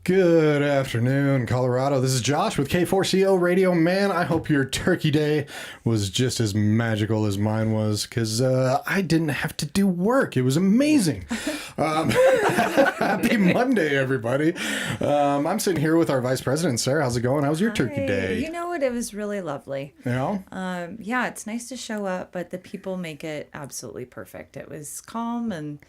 Good afternoon, Colorado. This is Josh with K4CO Radio. Man, I hope your turkey day was just as magical as mine was, because I didn't have to do work. It was amazing. Happy Monday, everybody. I'm sitting here with our Vice President, Sarah. How's it going? How's your turkey day? You know what? It was really lovely. Yeah? Yeah, it's nice to show up, but the people make it absolutely perfect. It was calm and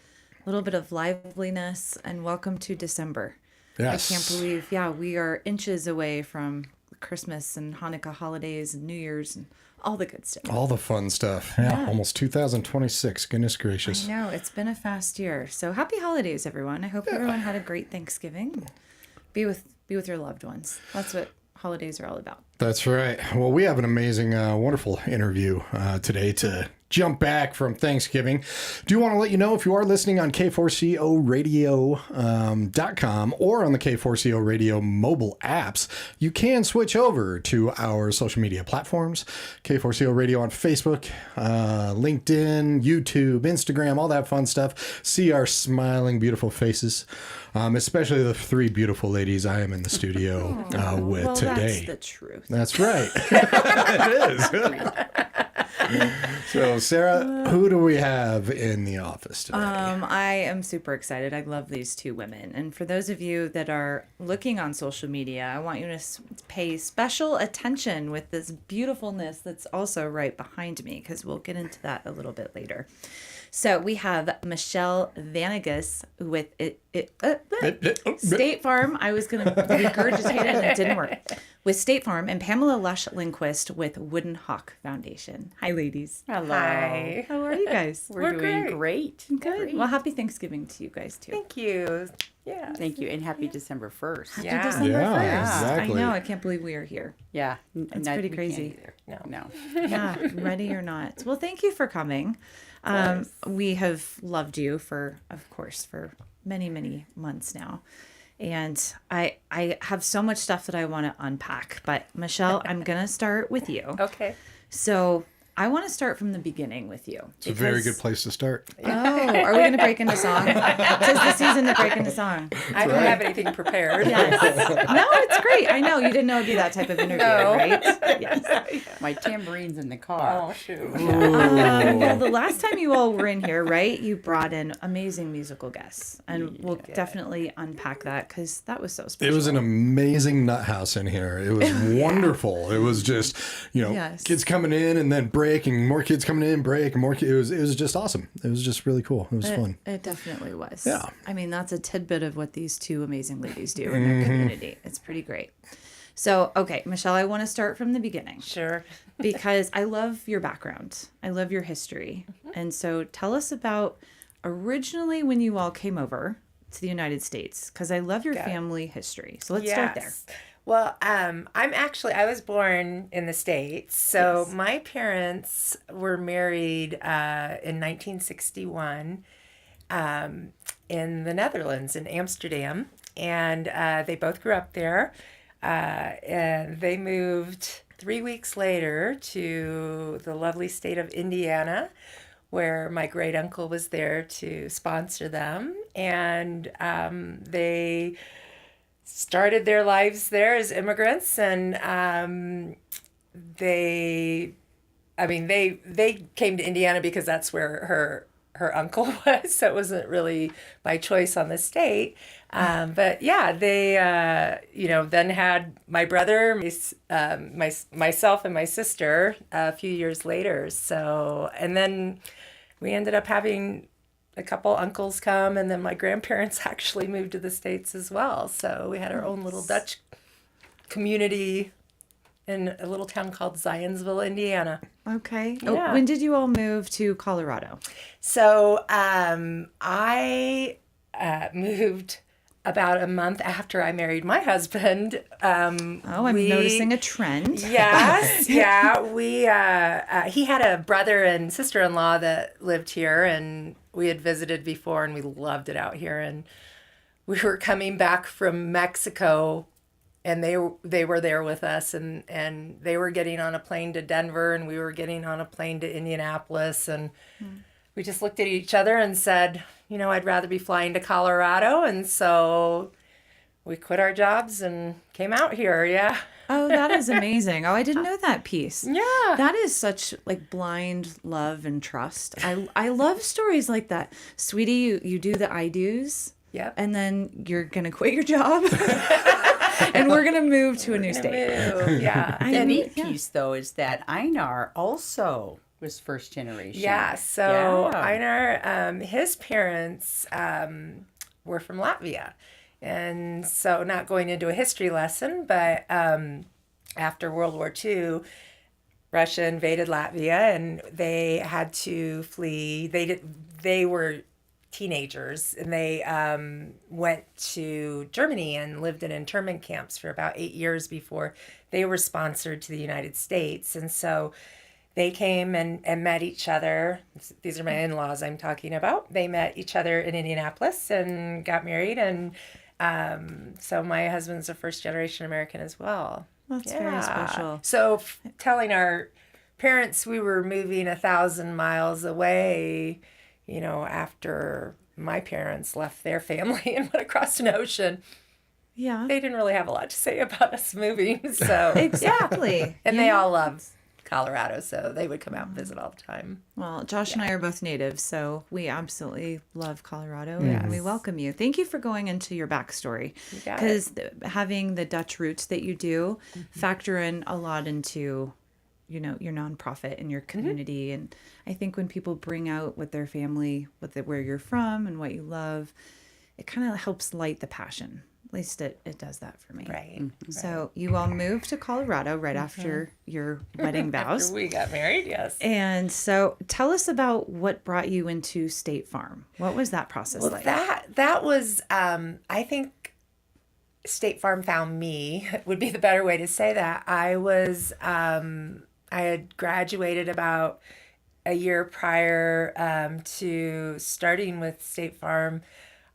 a little bit of liveliness, and welcome to December. Yes. I can't believe, we are inches away from Christmas and Hanukkah holidays and New Year's and all the good stuff. All the fun stuff. Yeah. Almost 2026. Goodness gracious. I know. It's been a fast year. So happy holidays, everyone. I hope everyone had a great Thanksgiving. Be with your loved ones. That's what holidays are all about. That's right. Well, we have an amazing, wonderful interview today to jump back from Thanksgiving. Do want to let you know, if you are listening on K4CORadio.com or on the K4CO Radio mobile apps, you can switch over to our social media platforms. K4CO Radio on Facebook, LinkedIn, YouTube, Instagram, all that fun stuff. See our smiling, beautiful faces, especially the three beautiful ladies I am in the studio with today. That's the truth. That's right. It is. So, Sarah, who do we have in the office today? I am super excited. I love these two women. And for those of you that are looking on social media, I want you to pay special attention with this beautifulness that's also right behind me, because we'll get into that a little bit later. So we have Michele Vanags with State Farm. I was going to regurgitate it and it didn't work. With State Farm, and Pamela Lush-Lindquist with Wooden Hawk Foundation. Hi, ladies. Hello. Hi. How are you guys? We're doing great. Good. Great. Well, happy Thanksgiving to you guys, too. Thank you. Yeah. Thank you. And happy December 1st. Happy December 1st. Exactly. I know. I can't believe we are here. Yeah. It's pretty crazy. No. Yeah, ready or not. Well, thank you for coming. We have loved you for many, many months now. And I have so much stuff that I want to unpack. But Michele, I'm going to start with you. Okay. So I want to start from the beginning with you. It's a very good place to start. Oh, are we going to break into song? Tis the season to break into song. I don't have anything prepared. Yes. No, it's great. I know. You didn't know it'd be that type of interview, right? Yes. My tambourine's in the car. Oh, shoot. Well, the last time you all were in here, right, you brought in amazing musical guests. And we'll definitely unpack that, because that was so special. It was an amazing nut house in here. It was wonderful. It was just, kids coming in and then break, and more kids coming in, break, and more kids. It was just awesome. It was just really cool. It was fun. It definitely was. Yeah. I mean, that's a tidbit of what these two amazing ladies do in their community. It's pretty great. So, okay, Michele, I want to start from the beginning. Sure. Because I love your background. I love your history. And so tell us about originally when you all came over to the United States, because I love your family history. So let's start there. Well, I was born in the States. So my parents were married in 1961 in the Netherlands, in Amsterdam. And they both grew up there. And they moved 3 weeks later to the lovely state of Indiana, where my great uncle was there to sponsor them. And they started their lives there as immigrants, and they came to Indiana because that's where her uncle was, so it wasn't really by choice on the state. But yeah, they then had my brother, myself, and my sister a few years later. So, and then we ended up having a couple uncles come, and then my grandparents actually moved to the States as well. So we had our own little Dutch community in a little town called Zionsville, Indiana. Okay. Yeah. When did you all move to Colorado? So I moved about a month after I married my husband. I'm noticing a trend. Yes, yeah. He had a brother and sister-in-law that lived here, and we had visited before, and we loved it out here. And we were coming back from Mexico, and they were there with us, and they were getting on a plane to Denver, and we were getting on a plane to Indianapolis, and we just looked at each other and said, I'd rather be flying to Colorado. And so we quit our jobs and came out here. Yeah. Oh, that is amazing. Oh, I didn't know that piece. Yeah. That is such like blind love and trust. I love stories like that. Sweetie, you do the I do's. Yep. And then you're going to quit your job and we're going to move to a new state. Yeah. The neat piece, though, is that Einar also was first generation. Yeah. So Yeah. Einar, his parents were from Latvia. And so, not going into a history lesson, but after World War II, Russia invaded Latvia, and they had to flee. They were teenagers, and they went to Germany and lived in internment camps for about 8 years before they were sponsored to the United States. And so they came and met each other. These are my in-laws I'm talking about. They met each other in Indianapolis and got married, and so my husband's a first-generation American as well. That's very special. So telling our parents we were moving 1,000 miles away, after my parents left their family and went across an ocean, Yeah. they didn't really have a lot to say about us moving. So Exactly. and they all love Colorado, so they would come out and visit all the time. Well, Josh and I are both natives, so we absolutely love Colorado and we welcome you. Thank you for going into your backstory, got because having the Dutch roots that you do factor in a lot into, your nonprofit and your community. And I think when people bring out what their family, where you're from and what you love, it kind of helps light the passion. At least it does that for me. Right. So you all moved to Colorado right after your wedding vows. After we got married, yes. And so tell us about what brought you into State Farm. What was that process like? That was, I think State Farm found me, would be the better way to say that. I had graduated about a year prior to starting with State Farm.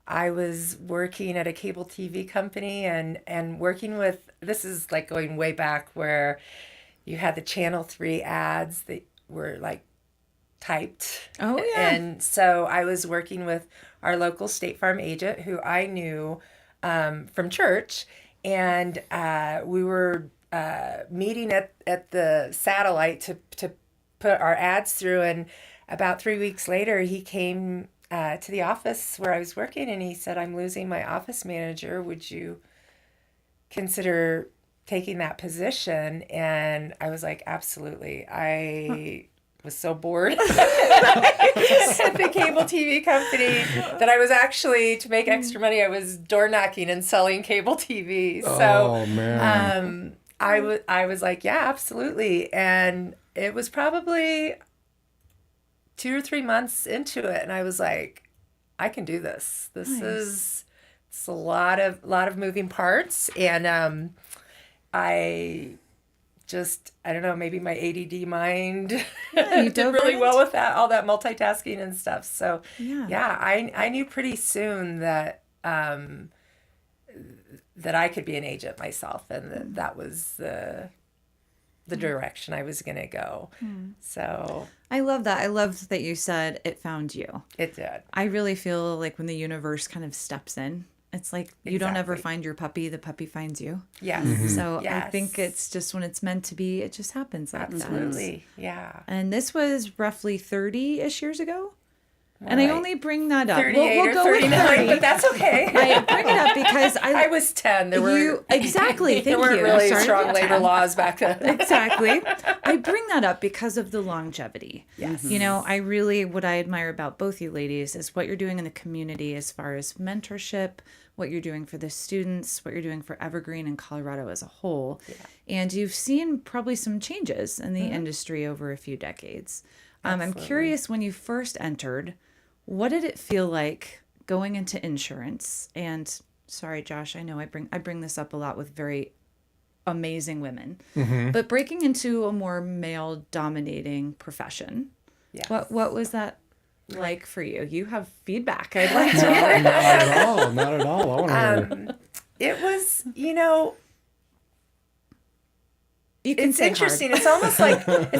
I was working at a cable TV company and working with, this is like going way back where you had the Channel 3 ads that were like typed. Oh, yeah. And so I was working with our local State Farm agent who I knew from church. And we were meeting at the satellite to put our ads through. And about 3 weeks later, he came to the office where I was working, and he said, "I'm losing my office manager. Would you consider taking that position?" And I was like, absolutely. I was so bored at the cable TV company that I was actually, to make extra money, I was door knocking and selling cable TV. So man. I was like, yeah, absolutely. And it was probably 2 or 3 months into it, and I was like, I can do this. It's a lot of moving parts, and I don't know, maybe my ADD mind did really well with that, all that multitasking and stuff. So yeah, I knew pretty soon that that I could be an agent myself, and that was the direction I was going to go. So I love that. I love that you said it found you. it did. I really feel like when the universe kind of steps in, it's like you don't ever Exactly. find your puppy, the puppy finds you. Yes. So I Yes. think it's just when it's meant to be, it just happens like that. Absolutely. Yeah. And this was roughly 30-ish years ago. And I Right. only bring that up. 38 we'll or go with 39, 30. but that's okay. I bring it up because I was 10. There were exactly. Thank there weren't you. really Started strong at labor 10. laws back then. Exactly. I bring that up because of the longevity. Yes. What I admire about both you ladies is what you're doing in the community as far as mentorship, what you're doing for the students, what you're doing for Evergreen and Colorado as a whole. Yeah. And you've seen probably some changes in the industry over a few decades. I'm curious, when you first entered, what did it feel like going into insurance? And sorry, Josh, I know I bring this up a lot with very amazing women, but breaking into a more male-dominating profession. Yes. What was that like for you? You have feedback. I'd like to hear. Not at all. Not at all. I want to hear. It was, You can it's say interesting. hard. It's almost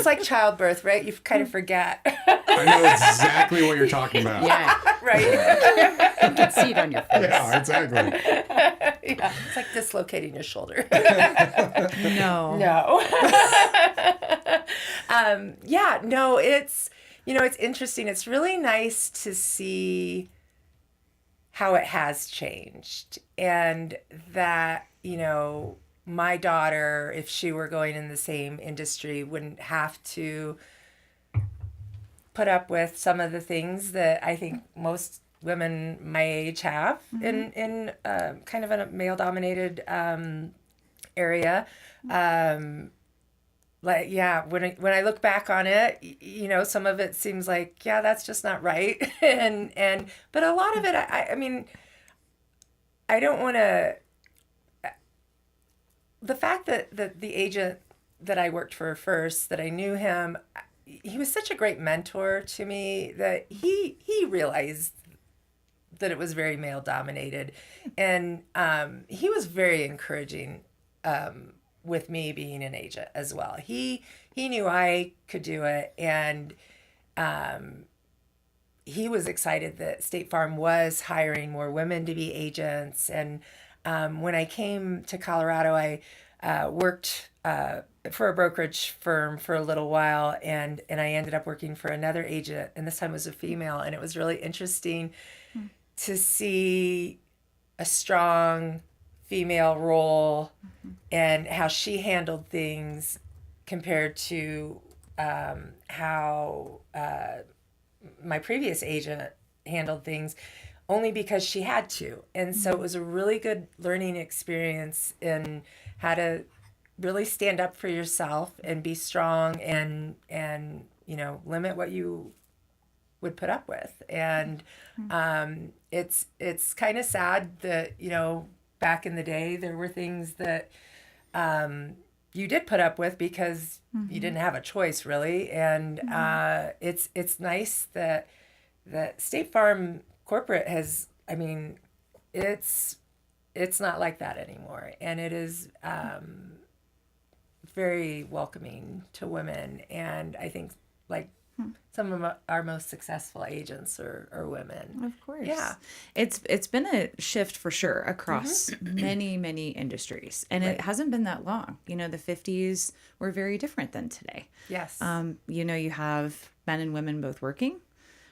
like childbirth, right? You kind of forget. I know exactly what you're talking about. Yeah, Right. you can see it on your face. Yeah, exactly. Yeah, it's like dislocating your shoulder. No. No. Yeah, no, it's, it's interesting. It's really nice to see how it has changed. And that, my daughter, if she were going in the same industry, wouldn't have to put up with some of the things that I think most women my age have in kind of a male-dominated area. Like, yeah, when I look back on it, some of it seems like, yeah, that's just not right. But a lot of it, I mean, I don't want to, the fact that the agent that I worked for first, that I knew him, he was such a great mentor to me that he realized that it was very male dominated. And he was very encouraging with me being an agent as well. He knew I could do it, and he was excited that State Farm was hiring more women to be agents. And when I came to Colorado, I worked for a brokerage firm for a little while, and I ended up working for another agent, and this time was a female, and it was really interesting to see a strong female role and how she handled things compared to how my previous agent handled things, only because she had to. And so it was a really good learning experience in how to really stand up for yourself and be strong and limit what you would put up with. And it's kind of sad that back in the day there were things that you did put up with because you didn't have a choice, really. And it's nice that State Farm corporate has, I mean, it's not like that anymore, and it is very welcoming to women. And I think like some of our most successful agents are women. Of course. Yeah. It's been a shift for sure across many, many industries. And it hasn't been that long. The 50s were very different than today. Yes. You have men and women both working.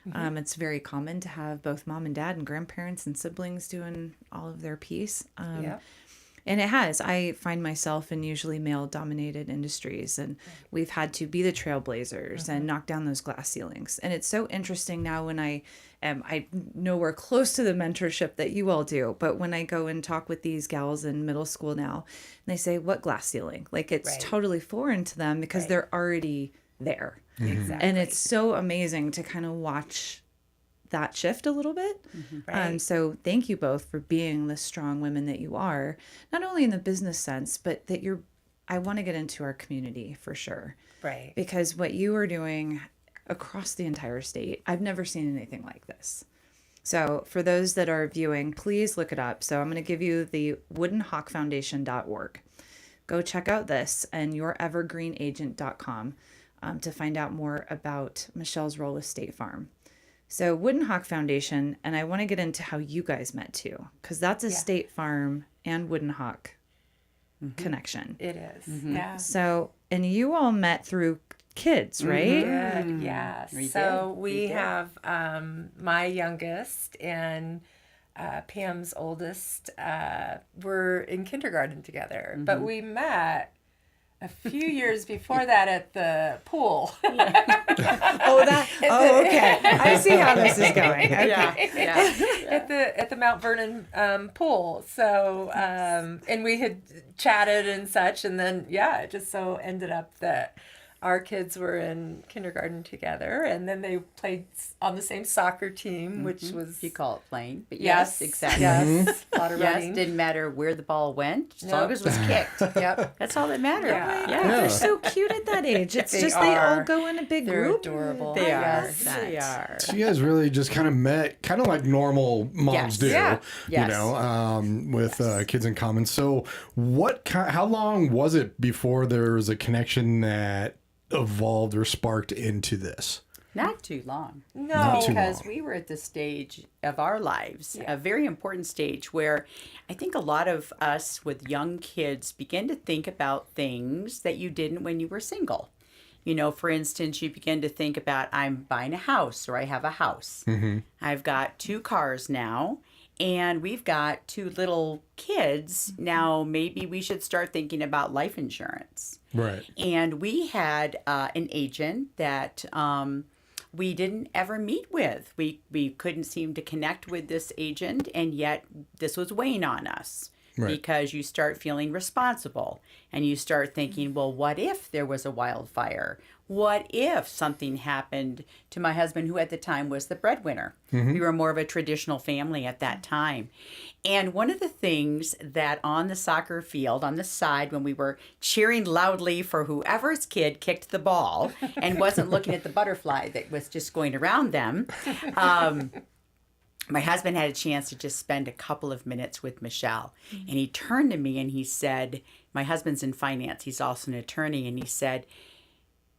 It's very common to have both mom and dad and grandparents and siblings doing all of their piece. And it has. I find myself in usually male-dominated industries, and we've had to be the trailblazers and knock down those glass ceilings. And it's so interesting now when I nowhere close to the mentorship that you all do, but when I go and talk with these gals in middle school now, and they say, "What glass ceiling?" Like it's totally foreign to them because they're already there. Exactly. And it's so amazing to kind of watch that shift a little bit. So thank you both for being the strong women that you are, not only in the business sense, but that I want to get into our community for sure. Right. Because what you are doing across the entire state, I've never seen anything like this. So for those that are viewing, please look it up. So I'm going to give you the woodenhawkfoundation.org. Go check out this and yourevergreenagent.com to find out more about Michelle's role with State Farm. So Wooden Hawk Foundation, and I want to get into how you guys met too, because that's a State Farm and Wooden Hawk connection. It is. Yeah. So, and you all met through kids, right? Yes. We have my youngest and Pam's oldest were in kindergarten together, but we met a few years before that at the pool. Okay. I see how this is going. Okay. At the Mount Vernon pool. So and we had chatted and such, and then it just so ended up that our kids were in kindergarten together, and then they played on the same soccer team, which was... You call it playing, but yes, exactly. Yes, a lot of running. Didn't matter where the ball went, as long as it was kicked. That's all that mattered. They're so cute at that age. It's they all go in a big group. They're adorable. They are. Yes, They are. So you guys really just kind of met, kind of like normal moms do, with kids in common. So how long was it before there was a connection that evolved or sparked into this? Not too long. No. Not too Because long. we were at the stage of our lives, a very important stage where I think a lot of us with young kids begin to think about things that you didn't when you were single. You know, for instance, you begin to think about, I'm buying a house or I have a house. I've got 2 cars now and we've got 2 little kids. Now, maybe we should start thinking about life insurance. Right. And we had an agent that we didn't ever meet with. We couldn't seem to connect with this agent, and yet this was weighing on us. Right. Because you start feeling responsible and you start thinking, well, what if there was a wildfire? What if something happened to my husband, who at the time was the breadwinner? We were more of a traditional family at that time. And one of the things that on the soccer field, on the side, when we were cheering loudly for whoever's kid kicked the ball and wasn't looking at the butterfly that was just going around them, my husband had a chance to just spend a couple of minutes with Michele. And he turned to me and he said, my husband's in finance. He's also an attorney. And he said,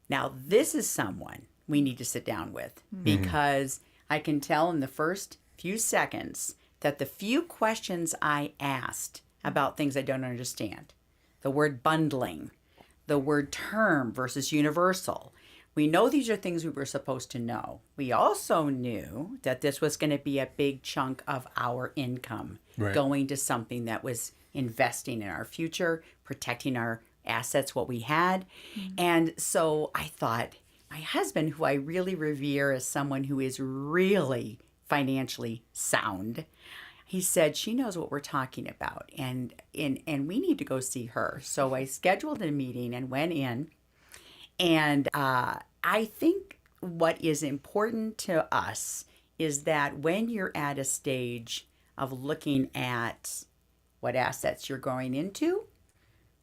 now this is someone we need to sit down with, because I can tell in the first few seconds that the few questions I asked about things I don't understand, the word bundling, the word term versus universal, we know these are things we were supposed to know. We also knew that this was going to be a big chunk of our income going to something that was investing in our future, protecting our assets, what we had. And so I thought, my husband, who I really revere as someone who is really financially sound, he said, she knows what we're talking about, and we need to go see her. So I scheduled a meeting and went in. And I think what is important to us is that when you're at a stage of looking at what assets you're going into,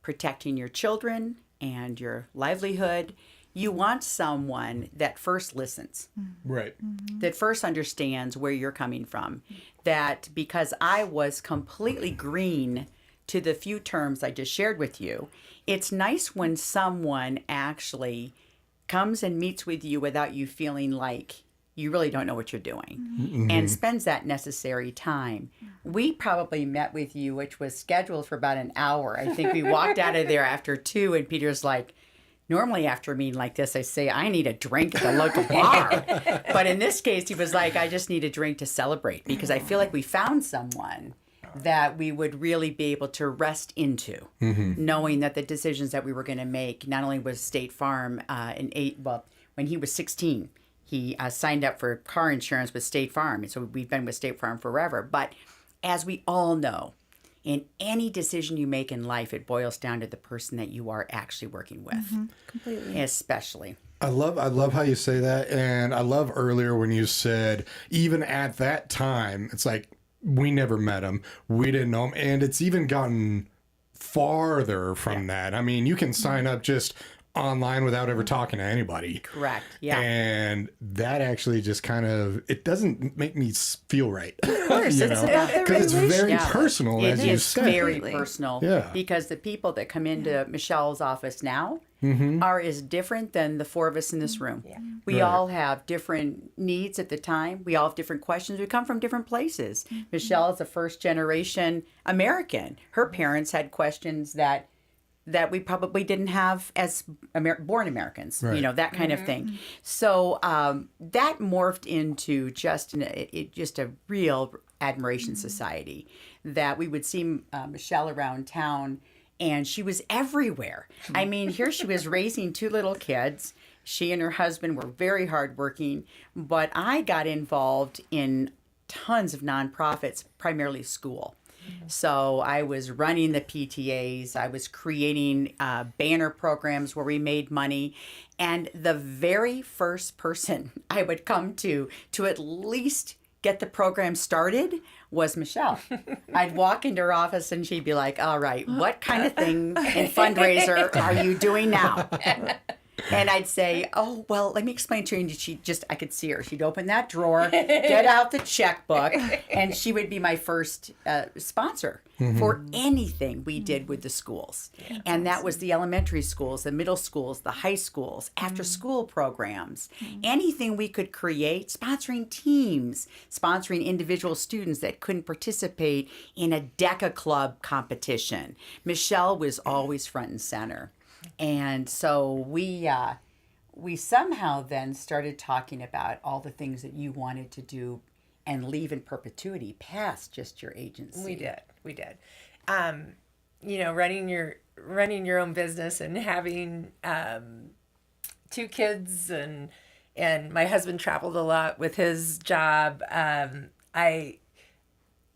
protecting your children and your livelihood, you want someone that first listens, Right. that first understands where you're coming from. That because I was completely green to the few terms I just shared with you, it's nice when someone actually comes and meets with you without you feeling like you really don't know what you're doing and spends that necessary time. We probably met with you, which was scheduled for about an hour. I think we walked out of there after 2, and Peter's like, normally after a meeting like this, I say, I need a drink at the local bar. But in this case, he was like, I just need a drink to celebrate, because I feel like we found someone that we would really be able to rest into, knowing that the decisions that we were going to make, not only was State Farm when he was 16, he signed up for car insurance with State Farm. And so we've been with State Farm forever. But as we all know, in any decision you make in life, it boils down to the person that you are actually working with. Completely. Especially. I love how you say that. And I love earlier when you said, even at that time, it's like, we never met him. We didn't know him. And it's even gotten farther from that. I mean, you can sign up just online without ever talking to anybody. Correct. Yeah. And that actually just kind of, it doesn't make me feel right. Of course, Because it's very personal, It as you is said. very Completely. personal. Yeah. Because the people that come into Michelle's office now are as different than the 4 of us in this room. We Right. all have different needs at the time. We all have different questions. We come from different places. Michelle is a first generation American. Her parents had questions that we probably didn't have as born Americans, Right. that kind of thing. So that morphed into just a real admiration society, that we would see Michelle around town, and she was everywhere. I mean, here she was raising 2 little kids. She and her husband were very hardworking, but I got involved in tons of nonprofits, primarily school. So I was running the PTAs. I was creating banner programs where we made money. And the very first person I would come to at least get the program started was Michele. I'd walk into her office and she'd be like, all right, what kind of thing and fundraiser are you doing now? And I'd say, oh, well, let me explain to you. And I could see her. She'd open that drawer, get out the checkbook, and she would be my first sponsor for anything we did with the schools. And that was the elementary schools, the middle schools, the high schools, after school programs, anything we could create, sponsoring teams, sponsoring individual students that couldn't participate in a DECA club competition. Michele was always front and center. And so we somehow then started talking about all the things that you wanted to do and leave in perpetuity past just your agency. We did. Running your own business and having 2 kids and my husband traveled a lot with his job. I,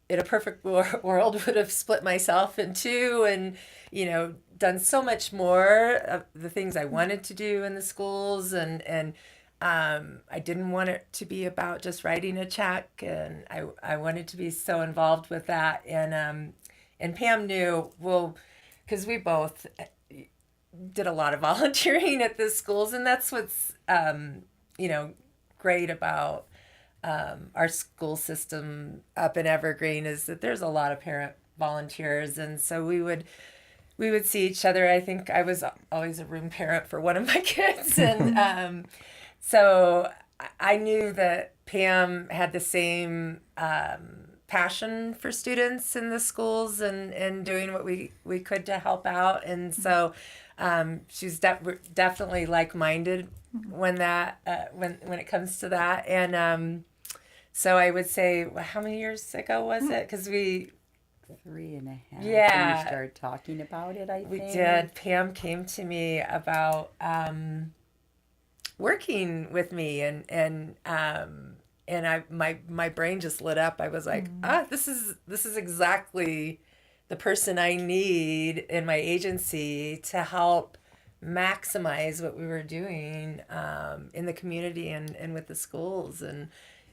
in a perfect world, would have split myself in 2 and, done so much more of the things I wanted to do in the schools. And I didn't want it to be about just writing a check. And I wanted to be so involved with that. And Pam knew, well, because we both did a lot of volunteering at the schools. And that's what's, great about our school system up in Evergreen is that there's a lot of parent volunteers. And so we would see each other. I think I was always a room parent for one of my kids. And so I knew that Pam had the same passion for students in the schools and doing what we could to help out. And so she's definitely like-minded when it comes to that. And so I would say, how many years ago was it? Because 3.5. Yeah. When we started talking about it, I think. We did. Pam came to me about working with me, and my brain just lit up. I was like, this is exactly the person I need in my agency to help maximize what we were doing in the community and with the schools. And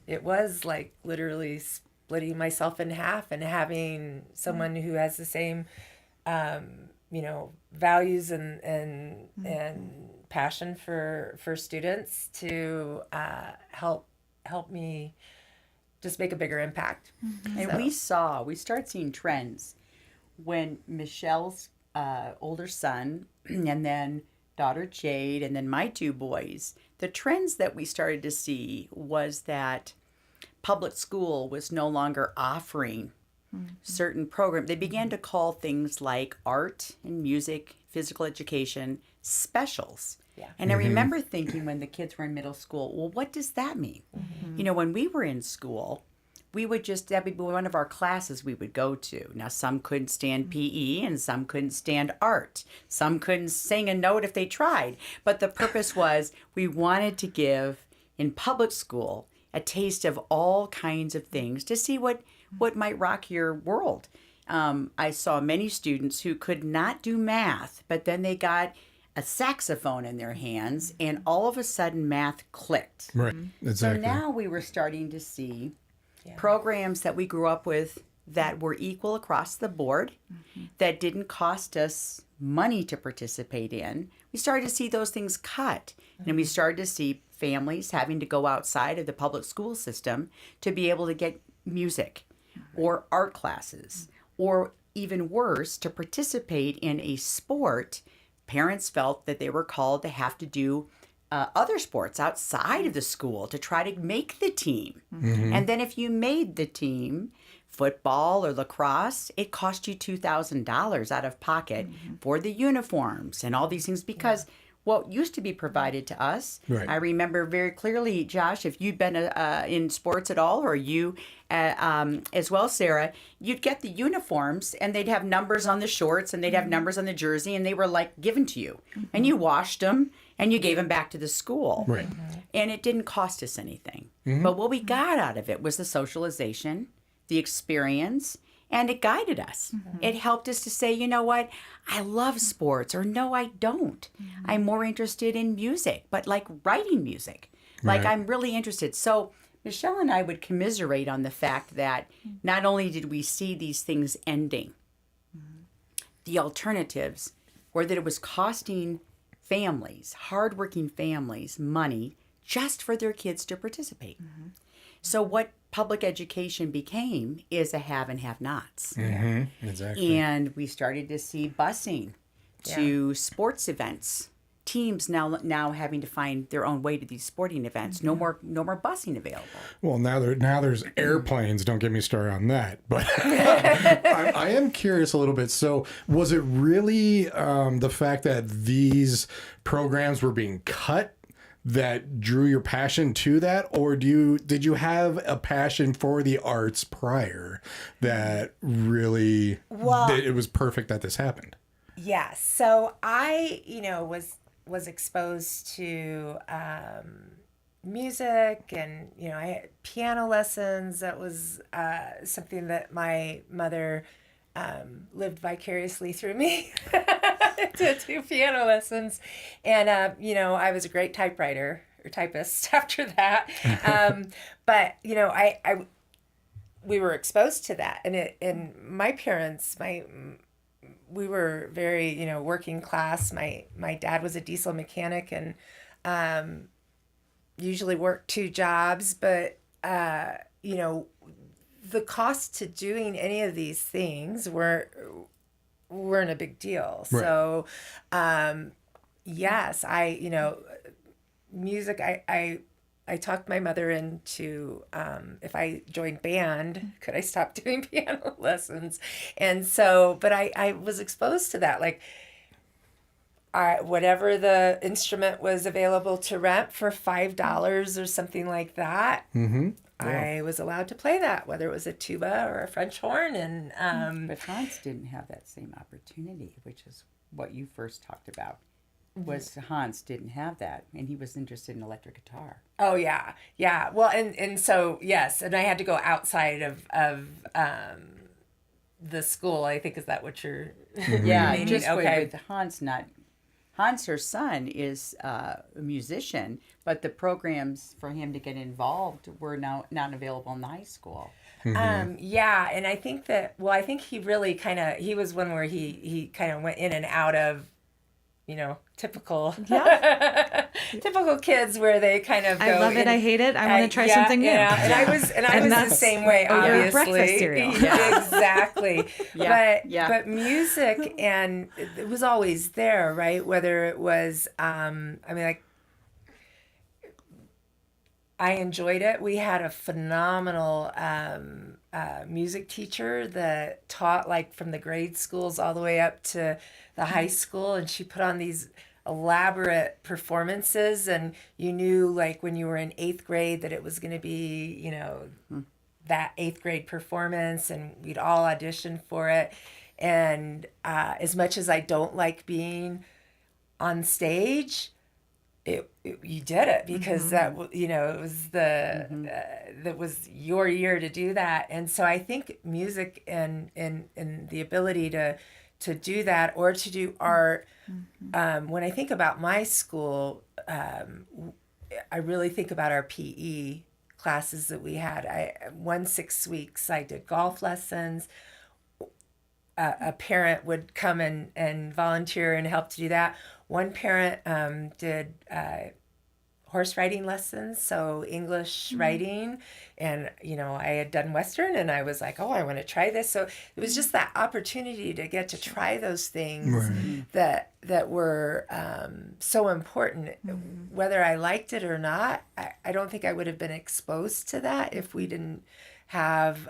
it was like literally splitting myself in half and having someone who has the same, values and passion for students to help me just make a bigger impact. And so. we started seeing trends when Michelle's older son and then daughter Jade and then my 2 boys. The trends that we started to see was that public school was no longer offering certain programs. They began to call things like art and music, physical education, specials. Yeah. And I remember thinking when the kids were in middle school, well, what does that mean? When we were in school, that'd be one of our classes we would go to. Now, some couldn't stand PE and some couldn't stand art. Some couldn't sing a note if they tried. But the purpose was we wanted to give, in public school, a taste of all kinds of things to see what might rock your world. I saw many students who could not do math, but then they got a saxophone in their hands, and all of a sudden math clicked. Right, exactly. So now we were starting to see programs that we grew up with that were equal across the board, that didn't cost us money to participate in. We started to see those things cut, and we started to see families having to go outside of the public school system to be able to get music or art classes, or even worse, to participate in a sport. Parents felt that they were called to have to do other sports outside of the school to try to make the team. And then if you made the team, football or lacrosse, it cost you $2,000 out of pocket for the uniforms and all these things, because what used to be provided to us, I remember very clearly, Josh, if you'd been in sports at all, or you as well, Sarah, you'd get the uniforms and they'd have numbers on the shorts and they'd have numbers on the jersey, and they were like given to you. And you washed them and you gave them back to the school. Right. And it didn't cost us anything. But what we got out of it was the socialization, the experience, and it guided us. It helped us to say, you know what, I love sports, or no, I don't. I'm more interested in music, but like writing music. Like I'm really interested. So Michele and I would commiserate on the fact that not only did we see these things ending, the alternatives were that it was costing families, hardworking families, money just for their kids to participate. So what public education became is a have and have-nots. Exactly. And we started to see busing to sports events. Teams now having to find their own way to these sporting events. No more busing available. Well, now there's airplanes. Don't get me started on that. But I am curious a little bit. So, was it really the fact that these programs were being cut that drew your passion to that, or did you have a passion for the arts prior that really that it was perfect that this happened? Yeah. So I, was exposed to music, and I had piano lessons. That was something that my mother lived vicariously through me to do piano lessons, and I was a great typewriter or typist after that. But we were exposed to that, and my parents, we were very, working class. My dad was a diesel mechanic and usually worked 2 jobs, but the cost to doing any of these things weren't a big deal. Right. So yes, music, I talked my mother into, if I joined band, could I stop doing piano lessons? And so, but I was exposed to that. Like, whatever the instrument was available to rent for $5 or something like that, I was allowed to play that, whether it was a tuba or a French horn. And But Hans didn't have that same opportunity, which is what you first talked about. Was Hans didn't have that, and he was interested in electric guitar. Oh yeah. Well, and so yes, and I had to go outside of the school. I think, is that what you're? Yeah, meaning? just Okay. with Hans, her son, is a musician, but the programs for him to get involved were not available in the high school. Yeah, and I think that I think he really he was one where he kind of went in and out of, typical typical kids, where they kind of go, I love it, I hate it, I want to try something new. Yeah, and I was the same way, obviously. Breakfast cereal. Exactly. But music, and it was always there, right? Whether it was I enjoyed it. We had a phenomenal music teacher that taught from the grade schools all the way up to the high school, and she put on these elaborate performances, and you knew when you were in 8th grade that it was going to be that 8th grade performance, and we'd all audition for it. And as much as I don't like being on stage, you did it because that it was that was your year to do that. And so I think music and the ability to do that, or to do art, when I think about my school, I really think about our PE classes that we had. 6 weeks I did golf lessons. A parent would come and volunteer and help to do that. One parent did horse riding lessons, so English writing, and I had done Western, and I was like, oh, I want to try this. So it was just that opportunity to get to try those things that were so important. Whether I liked it or not, I don't think I would have been exposed to that if we didn't have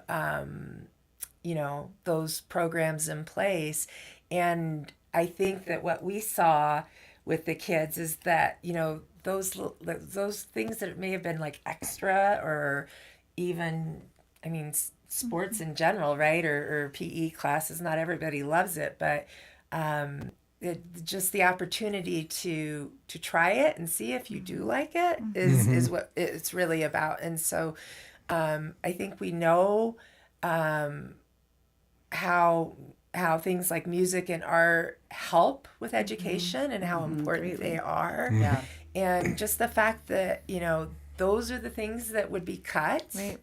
those programs in place. And I think that what we saw with the kids is that, those things that may have been extra, or even, sports in general, right? Or PE classes, not everybody loves it, but just the opportunity to try it and see if you do like it is what it's really about. And so I think we know how things like music and art help with education, and how important they are. And just the fact that, those are the things that would be cut. Right.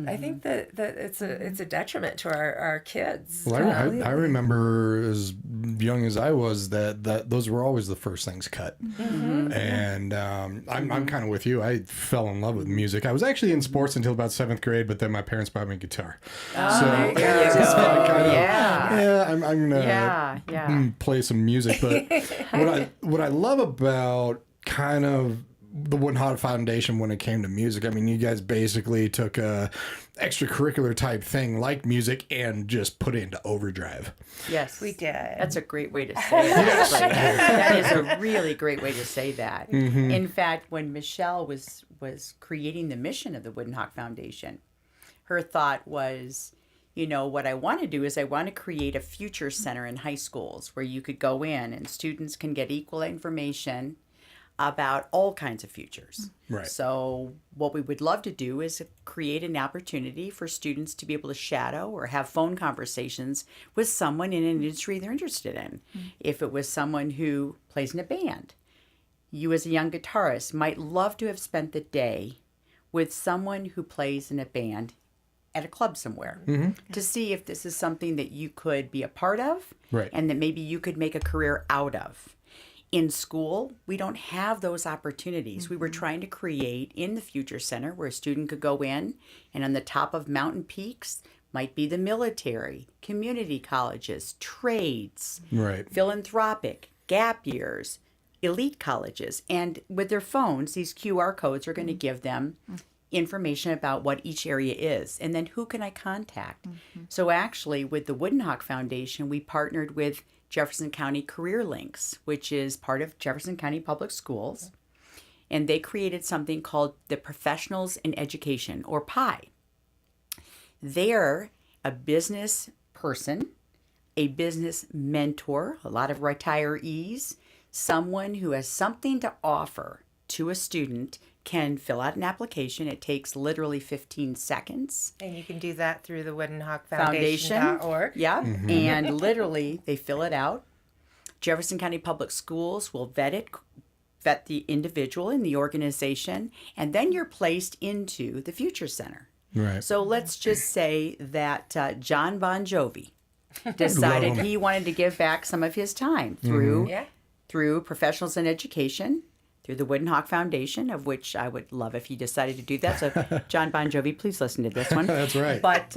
I think that it's a detriment to our kids. Well, I remember as young as I was that those were always the first things cut. And I'm kind of with you. I fell in love with music. I was actually in sports until about 7th grade, but then my parents bought me a guitar. There you go. I'm gonna play some music. But what I love about kind of the Wooden Hot Foundation when it came to music, I mean, you guys basically took a extracurricular type thing like music and just put it into overdrive. Yes, we did. That's a great way to say it. Actually. That is a really great way to say that. In fact, when Michele was creating the mission of the Wooden Hawk Foundation, her thought was, what I want to do is I want to create a future center in high schools where you could go in and students can get equal information about all kinds of futures. Right. So what we would love to do is create an opportunity for students to be able to shadow or have phone conversations with someone in an industry they're interested in. If it was someone who plays in a band, you as a young guitarist might love to have spent the day with someone who plays in a band at a club somewhere to see if this is something that you could be a part of and that maybe you could make a career out of. In school, we don't have those opportunities. We were trying to create in the Future Center where a student could go in, and on the top of mountain peaks might be the military, community colleges, trades, philanthropic, gap years, elite colleges. And with their phones, these QR codes are going to give them information about what each area is, and then who can I contact. So actually, with the Wooden Hawk Foundation, we partnered with Jefferson County Career Links, which is part of Jefferson County Public Schools. And they created something called the Professionals in Education, or PI. They're a business person, a business mentor, a lot of retirees, someone who has something to offer to a student can fill out an application. It takes literally 15 seconds. And you can do that through the Wooden Hawk Foundation.org. Yeah, and literally they fill it out. Jefferson County Public Schools will vet the individual in the organization, and then you're placed into the Future Center. Right. So let's just say that John Bon Jovi decided he wanted to give back some of his time through Professionals in Education, through the Wooden Hawk Foundation, of which I would love if you decided to do that. So, John Bon Jovi, please listen to this one. That's right. But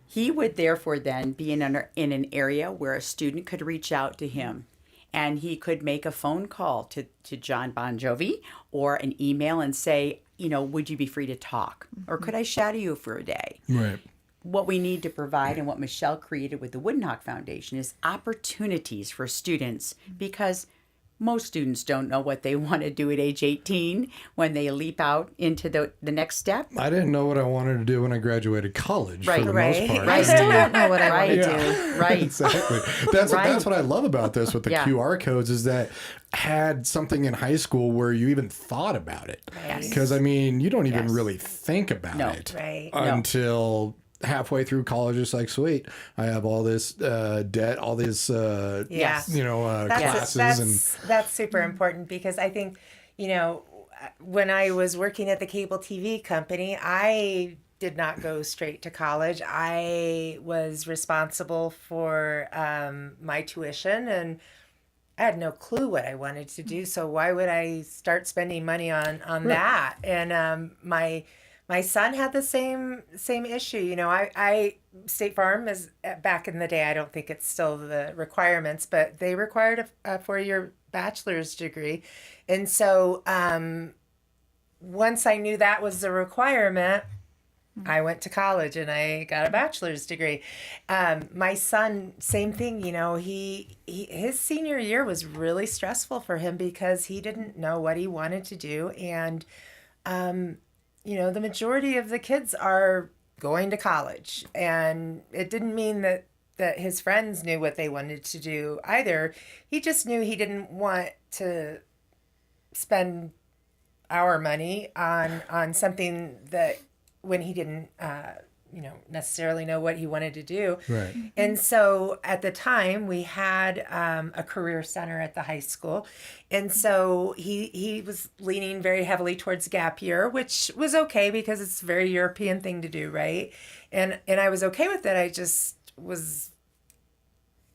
he would therefore then be in an area where a student could reach out to him, and he could make a phone call to John Bon Jovi or an email and say, would you be free to talk? Or could I shadow you for a day? Right. What we need to provide and what Michele created with the Wooden Hawk Foundation is opportunities for students, because most students don't know what they want to do at age 18 when they leap out into the next step. I didn't know what I wanted to do when I graduated college, for the most part. I still don't know what I want to do. Right. Exactly. That's what I love about this with the QR codes, is that had something in high school where you even thought about it. Because, I mean, you don't even really think about it until halfway through college. It's like, sweet, I have all this debt, all this classes. That's super important, because I think, when I was working at the cable TV company, I did not go straight to college. I was responsible for my tuition, and I had no clue what I wanted to do. So why would I start spending money on that? And my son had the same issue. I State Farm is, back in the day, I don't think it's still the requirements, but they required a 4-year bachelor's degree. And so once I knew that was the requirement, I went to college and I got a bachelor's degree. My son, same thing. His senior year was really stressful for him because he didn't know what he wanted to do. And the majority of the kids are going to college, and it didn't mean that his friends knew what they wanted to do either. He just knew he didn't want to spend our money on something that when he didn't necessarily know what he wanted to do. Right. And so at the time we had a career center at the high school. And so he was leaning very heavily towards gap year, which was okay because it's a very European thing to do, right? And I was okay with it.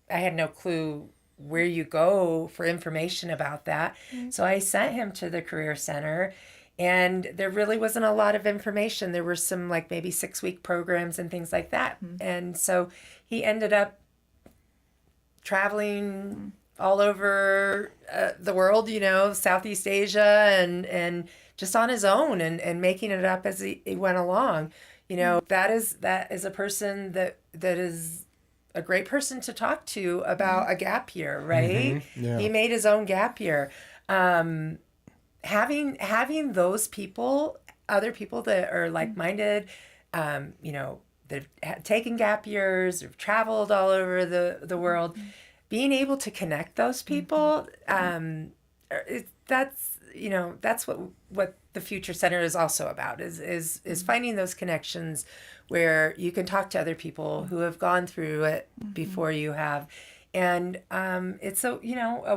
I had no clue where you go for information about that. So I sent him to the career center. And there really wasn't a lot of information. There were some like maybe 6-week programs and things like that. And so he ended up traveling all over the world, Southeast Asia and just on his own and making it up as he went along. That is a person that is a great person to talk to about a gap year, right? Yeah. He made his own gap year. Having those people, other people that are like-minded, that have taken gap years or traveled all over the world, being able to connect those people, that's what the Future Center is also about, is finding those connections where you can talk to other people who have gone through it before you have. And it's a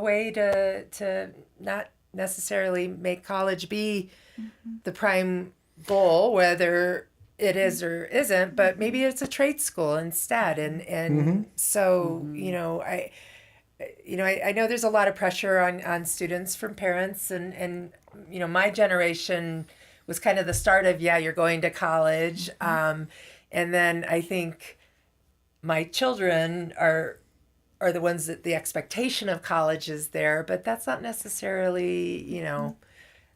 way to not necessarily make college be the prime goal, whether it is or isn't, but maybe it's a trade school instead. And so, I know there's a lot of pressure on students from parents and my generation was kind of the start of, you're going to college. And then I think my children are the ones that the expectation of college is there, but that's not necessarily,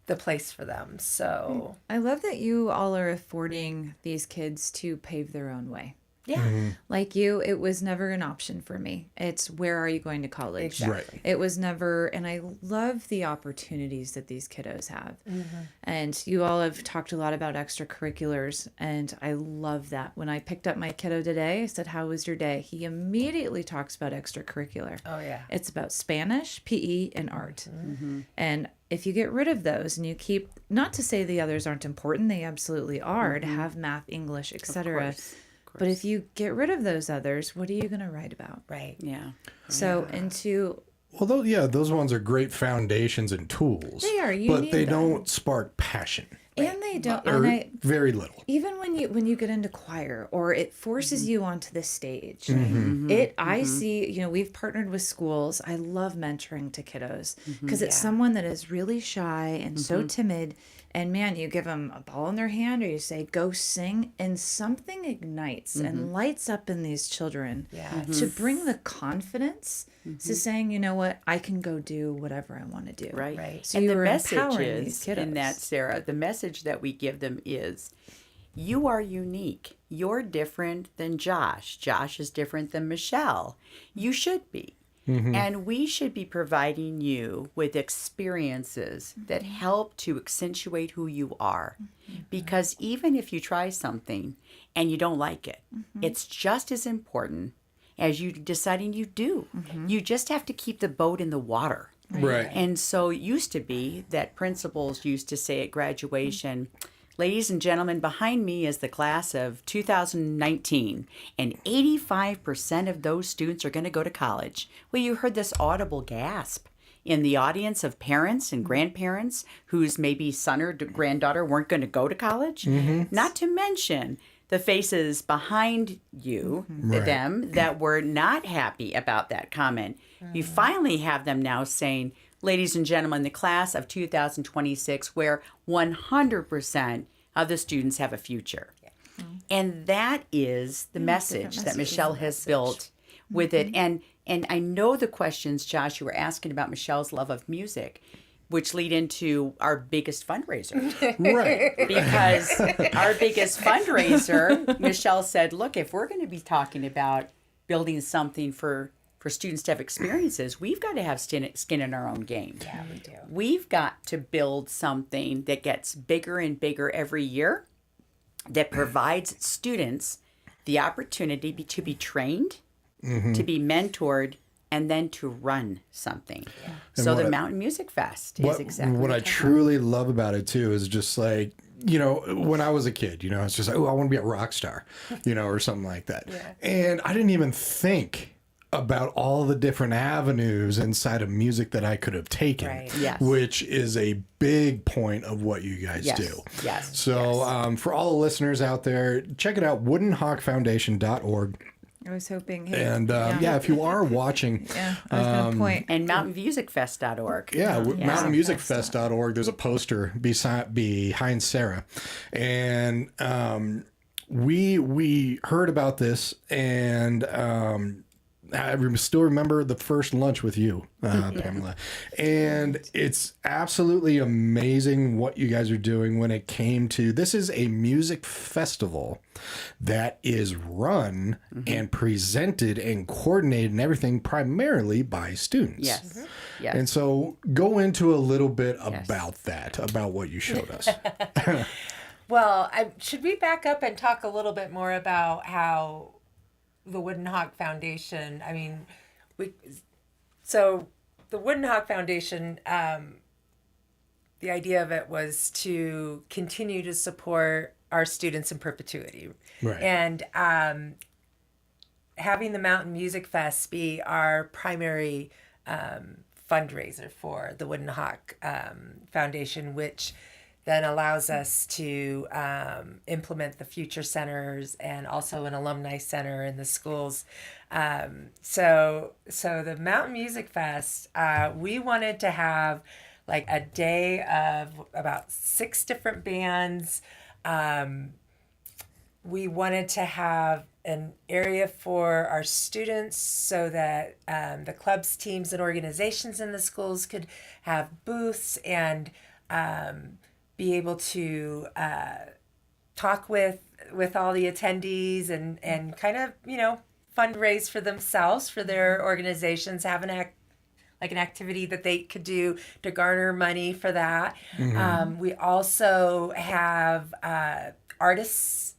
the place for them. So I love that you all are affording these kids to pave their own way. yeah, Like you, it was never an option for me. It's where are you going to college? Exactly. Right. It was never, and I love the opportunities that these kiddos have. And you all have talked a lot about extracurriculars, and I love that. When I picked up my kiddo today, I said, "How was your day?" He immediately talks about extracurricular. Oh, yeah. It's about Spanish, PE, and art. And if you get rid of those and you keep, not to say the others aren't important, they absolutely are, to have math, English, etc. course. But if you get rid of those others, what are you going to write about? Right. Yeah. So, and to, Well, those ones are great foundations and tools. They are. You but need they them. don't spark passion. and they don't, Or and I, very little. even when you get into choir or it forces you onto the stage, I see, we've partnered with schools. I love mentoring to kiddos because it's someone that is really shy and so timid, and man, you give them a ball in their hand or you say go sing, and something ignites and lights up in these children to bring the confidence to saying, you know what, I can go do whatever I want to do. Right. So And the you're message empowering these is, kiddos. in that, Sarah, the message that we give them is, you are unique. You're different than Josh. Josh is different than Michele. You should be. And we should be providing you with experiences that help to accentuate who you are. Because even if you try something and you don't like it, it's just as important as you deciding you do. You just have to keep the boat in the water. Right. And so it used to be that principals used to say at graduation, ladies and gentlemen, behind me is the class of 2019, and 85% of those students are going to go to college. Well, you heard this audible gasp in the audience of parents and grandparents whose maybe son or granddaughter weren't going to go to college. Not to mention the faces behind you, them, that were not happy about that comment. You finally have them now saying, ladies and gentlemen, the class of 2026, where 100% of the students have a future. And that is the message that Michele has built with it. And I know the questions, Josh, you were asking about Michelle's love of music, which lead into our biggest fundraiser. Right. Because our biggest fundraiser, Michele said, look, if we're going to be talking about building something for students to have experiences, we've got to have skin in our own game. Yeah, we do. We've got to build something that gets bigger and bigger every year, that provides students the opportunity to be trained, to be mentored, and then to run something. So the Mountain Music Fest is exactly what I truly love about it too is just like when I was a kid, it's just like, oh, I want to be a rock star, or something like that. And I didn't even think about all the different avenues inside of music that I could have taken, Right. Yes. which is a big point of what you guys Yes. do. Yes. So for all the listeners out there, check it out, woodenhawkfoundation.org. I was hoping. And if you are watching, Yeah, I was going to point. And mountainmusicfest.org. mountainmusicfest.org, there's a poster behind Sarah. And we heard about this, and I still remember the first lunch with you, Pamela. And it's absolutely amazing what you guys are doing when it came to, this is a music festival that is run and presented and coordinated and everything primarily by students. Yes. Yes. And so go into a little bit about that, about what you showed us. Well, should we back up and talk a little bit more about how the Wooden Hawk Foundation, so the Wooden Hawk Foundation, the idea of it was to continue to support our students in perpetuity. Right. And having the Mountain Music Fest be our primary fundraiser for the Wooden Hawk Foundation, which then allows us to implement the future centers and also an alumni center in the schools. So the Mountain Music Fest, we wanted to have like a day of about 6 different bands. We wanted to have an area for our students so that the clubs, teams, and organizations in the schools could have booths and be able to talk with all the attendees and kind of fundraise for themselves, for their organizations, have an activity that they could do to garner money for that. We also have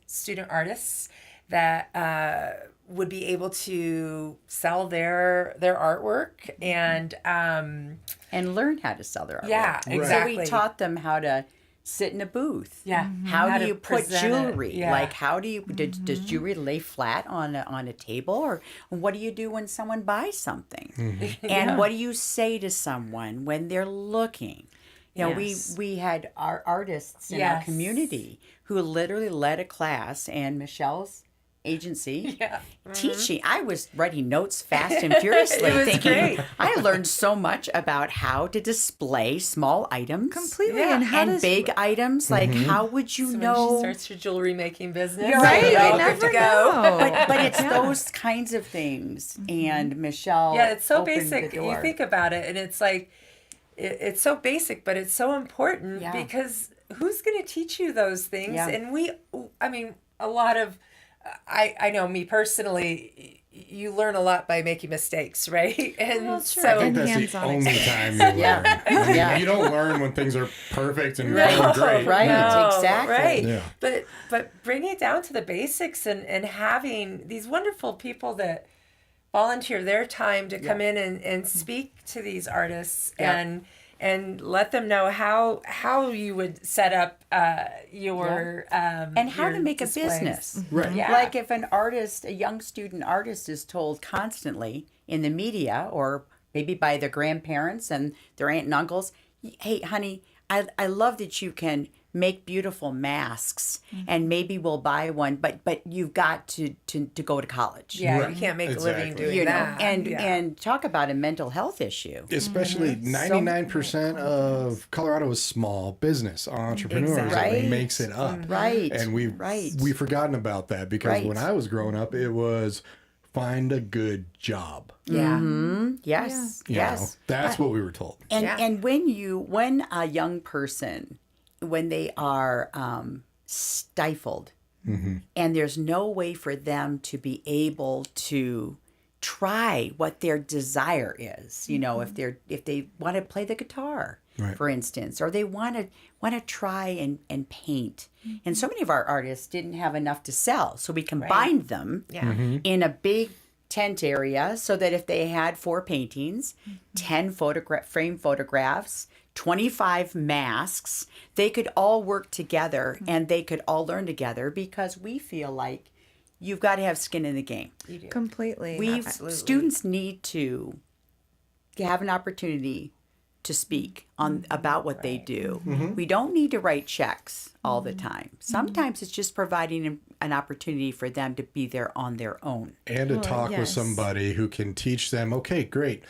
student artists that would be able to sell their artwork and learn how to sell their artwork. Yeah, exactly. So we taught them how to sit in a booth. Yeah. How do to you put present it. jewelry? Yeah. Like how do you does jewelry lay flat on a table, or what do you do when someone buys something? And what do you say to someone when they're looking? Yes. We had our artists in our community who literally led a class, and Michelle's agency teaching. I was writing notes fast and furiously, thinking great. I learned so much about how to display small items Completely. Yeah. And how and does big items. Like how would you So know? when she starts her jewelry making business, Right, we're you all good never to go. know. But it's those kinds of things. And Michelle, Yeah, it's so opened basic. the door. You think about it, and it's like it's so basic, but it's so important because who's going to teach you those things? Yeah. And a lot of I know me personally, you learn a lot by making mistakes, right? And Well, sure. so I think And that's the hands-on only time you learn. Yeah. You don't learn when things are perfect and No, going great. Right, no, exactly. right. Yeah. But bringing it down to the basics and having these wonderful people that volunteer their time to come in and speak to these artists and let them know how you would set up your and how to your make displays. a business. Right. Yeah. Like if an artist, a young student artist, is told constantly in the media or maybe by their grandparents and their aunt and uncles, hey, honey, I love that you can make beautiful masks and maybe we'll buy one, but you've got to go to college. Yeah, Right. you can't make a living Exactly. doing You know, that. and talk about a mental health issue. Especially 99% of Colorado is small business entrepreneurs Exactly. that makes it up. Right. And we've forgotten about that because Right. when I was growing up, it was find a good job. Yeah. Yes. You Yes. know, that's what we were told. And when a young person, when they are stifled and there's no way for them to be able to try what their desire is, if they want to play the guitar, Right. for instance, or they want to try and paint. And so many of our artists didn't have enough to sell, so we combined them in a big tent area so that if they had 4 paintings, 10 frame photographs, 25 masks. They could all work together and they could all learn together because we feel like you've got to have skin in the game. You do. Completely. Students need to have an opportunity to speak on about what they do. We don't need to write checks all the time. Sometimes it's just providing an opportunity for them to be there on their own. And to talk with yes. somebody who can teach them, okay, great.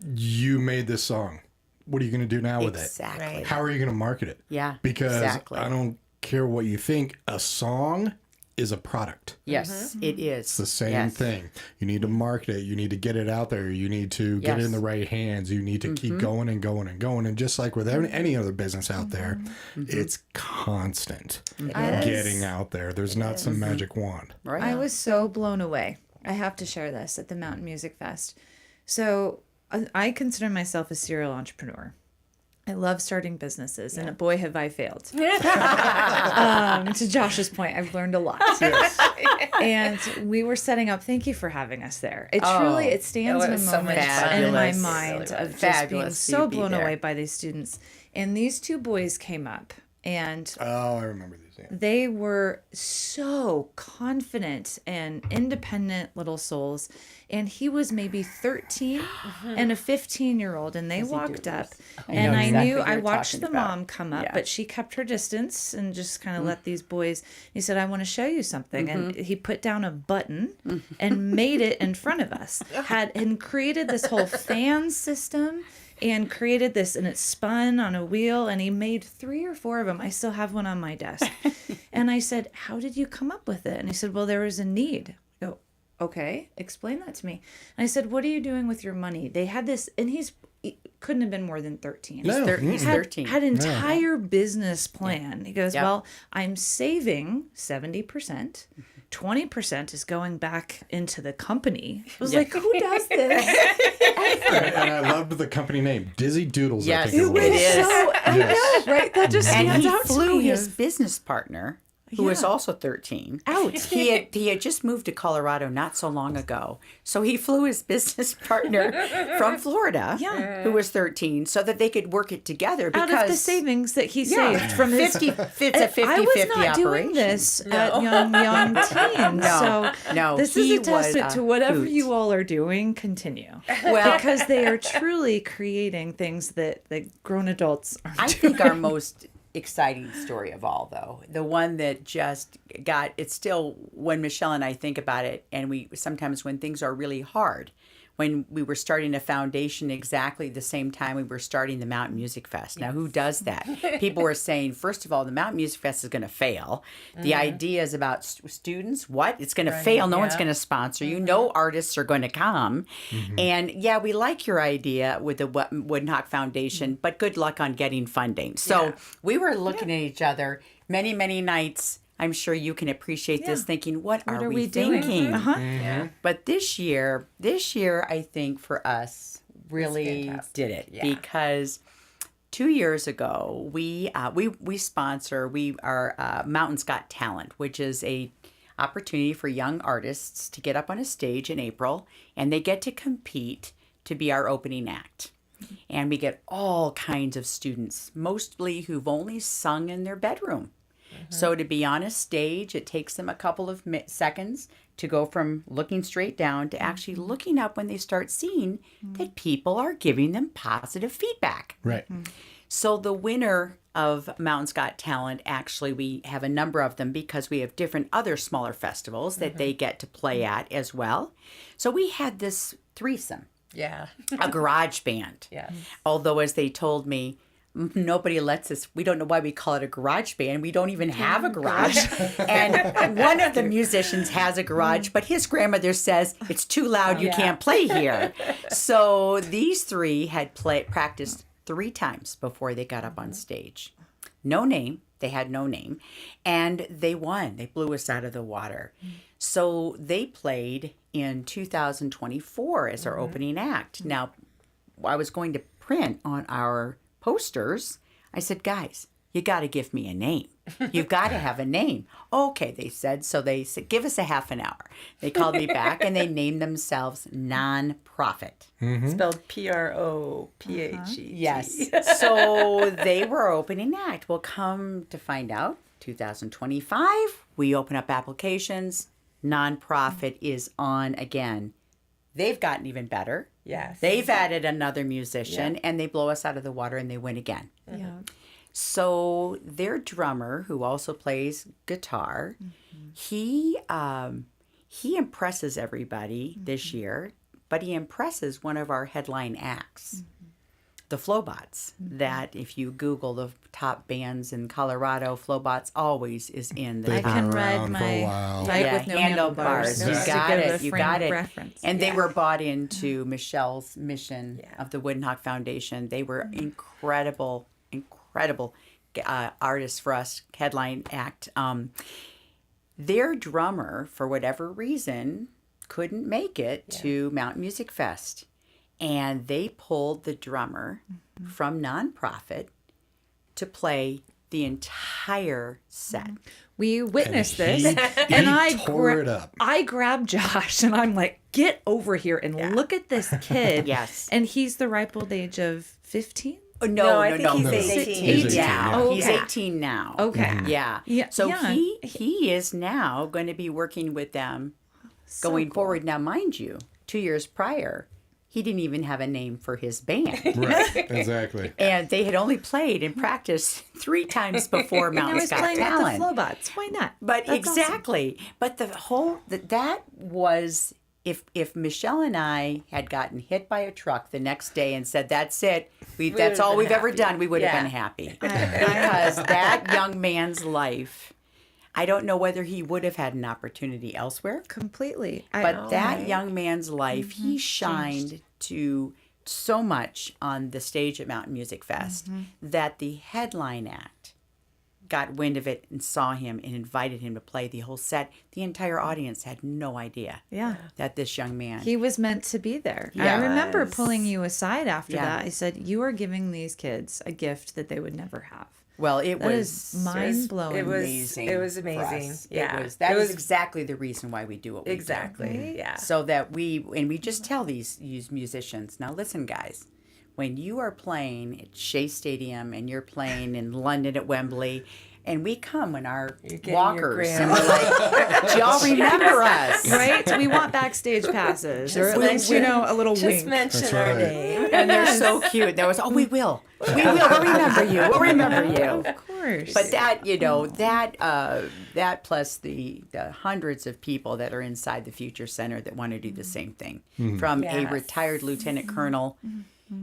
You made this song. What are you going to do now with it? Exactly. Right. How are you going to market it? Yeah, Because exactly. I don't care what you think. A song is a product. Yes, it is. It's the same Yes. thing. You need to market it. You need to get it out there. You need to get it in Yes. the right hands. You need to keep going and going and going. And just like with any other business out there, it's constant getting out there. There's not some magic wand. Right. I was so blown away. I have to share this at the Mountain Music Fest. So I consider myself a serial entrepreneur. I love starting businesses, and boy, have I failed. To Josh's point, I've learned a lot. And we were setting up. Thank you for having us there. It truly it stands it in a was so much moment fun. in my Fabulous. mind Really of was. just being Fabulous so to be blown there. away by these students. And these two boys came up, and Oh, I remember these. Yeah. they were so confident and independent little souls. And he was maybe 13 and a 15-year-old. And they walked up. And know I exactly knew, what I you're watched talking the about. mom come up, Yeah. but she kept her distance and just kind of let these boys. He said, I want to show you something. And he put down a button and made it in front of us. And created this whole fan system. And created this, and it spun on a wheel, and he made 3 or 4 of them. I still have one on my desk. And I said, how did you come up with it? And he said, well, there was a need. I go, okay, explain that to me. And I said, what are you doing with your money? They had this, and he couldn't have been more than 13. No. He's Mm-mm. 13. Had entire business plan. He goes, Yep. well, I'm saving 70%. 20% is going back into the company. I was like, who does this? And I loved the company name, Dizzy Doodles. Yes. I think it It was. is. So, I know, right? That just And stands he out to flew me. his business partner, who was Yeah. also 13. Out. He had just moved to Colorado not so long ago. So he flew his business partner from Florida, Yeah. who was 13, so that they could work it together. Because Out of the savings that he saved from his 50, it's a 50-50 I was not operation. doing this at young teens. No, so no, this is he a testament was to a whatever hoot. you all are doing. Continue, Well, because they are truly creating things that grown adults aren't I doing. think our most exciting story of all, though, the one that just got, it's still, when Michele and I think about it, and we sometimes when things are really hard, when we were starting a foundation exactly the same time we were starting the Mountain Music Fest. Now, who does that? People were saying, first of all, the Mountain Music Fest is going to fail. The idea is about students. What? It's going to fail. No one's going to sponsor you. No artists are going to come. And yeah, we like your idea with the Woodhawk Foundation, but good luck on getting funding. So we were looking at each other many, many nights. I'm sure you can appreciate this, thinking, what are we doing? thinking? Yeah. But this year, I think for us really fantastic. did it Yeah. because 2 years ago we sponsor our Mountains Got Talent, which is a opportunity for young artists to get up on a stage in April, and they get to compete to be our opening act. And we get all kinds of students, mostly who've only sung in their bedroom. So to be on a stage, it takes them a couple of seconds to go from looking straight down to actually looking up when they start seeing that people are giving them positive feedback. Right. So the winner of Mountains Got Talent, actually, we have a number of them because we have different other smaller festivals that they get to play at as well. So we had this threesome, Yeah. a garage band. Yes. Although, as they told me, nobody lets us, we don't know why we call it a garage band. We don't even have a garage. And one of the musicians has a garage, but his grandmother says, it's too loud, you can't play here. So these three had practiced 3 times before they got up on stage. No name. They had no name. And they won. They blew us out of the water. So they played in 2024 as our opening act. Now, I was going to print on our posters. I said, guys, you got to give me a name. You've got to have a name. Okay, they said. So they said, give us a half an hour. They called me back and they named themselves Nonprofit. Spelled Prophet. Yes. So they were opening act. Well, come to find out, 2025, we open up applications. Nonprofit is on again. They've gotten even better. Yes. They've added another musician and they blow us out of the water and they win again. Yeah. So their drummer, who also plays guitar, he impresses everybody this year, but he impresses one of our headline acts, the Flowbots. That if you Google the top bands in Colorado, Flowbots always is in the They've top. I can been ride around for my a while. bike with no handlebars. You just to got give it. a You frame got of it. reference. And they were bought into Michelle's mission of the Wooden Foundation. They were incredible artists for us, headline act. Their drummer, for whatever reason, couldn't make it to Mountain Music Fest. And they pulled the drummer from Nonprofit to play the entire set. We witnessed And this, he and I tore it up. I grabbed Josh, and I'm like, "Get over here and look at this kid." Yes. and he's the ripe old age of 15. No, I think he's 18. He's 18, now. yeah. Oh, He's okay. 18 now. Okay. Yeah. Yeah, So yeah. he is now going to be working with them going forward. Now, mind you, 2 years prior, he didn't even have a name for his band. Right, exactly. And they had only played and practiced 3 times before Now Mountain's he's Got playing Talent. with the Flowbots. Why not? But That's exactly. But the whole that was if Michelle and I had gotten hit by a truck the next day and said that's it, that's would've all been we've ever happy. done, we would have Yeah. been happy. Because that young man's life, I don't know whether he would have had an opportunity elsewhere, Completely. but that young man's life, he shined to so much on the stage at Mountain Music Fest that the headline act got wind of it and saw him and invited him to play the whole set. The entire audience had no idea that this young man. He was meant to be there. Yeah. I remember pulling you aside after Yeah. that. I said, "You are giving these kids a gift that they would never have." Well, it That was is mind-blowing. It was amazing. It was for amazing. us. Yeah. That It is was exactly the reason why we do what we do. exactly. Yeah. So that we just tell these musicians, now listen, guys, when you are playing at Shea Stadium and you're playing in London at Wembley, and we come in our getting your walkers and grams. we're like, do y'all remember us? Right? We want backstage passes, or at We- least, a little Just wink. mention That's our right. name. And they're so cute. There was, we will. We will. We'll remember you. We'll remember you. Of course. But that, that plus the hundreds of people that are inside the Future Center that want to do the same thing, from a Yes. retired lieutenant colonel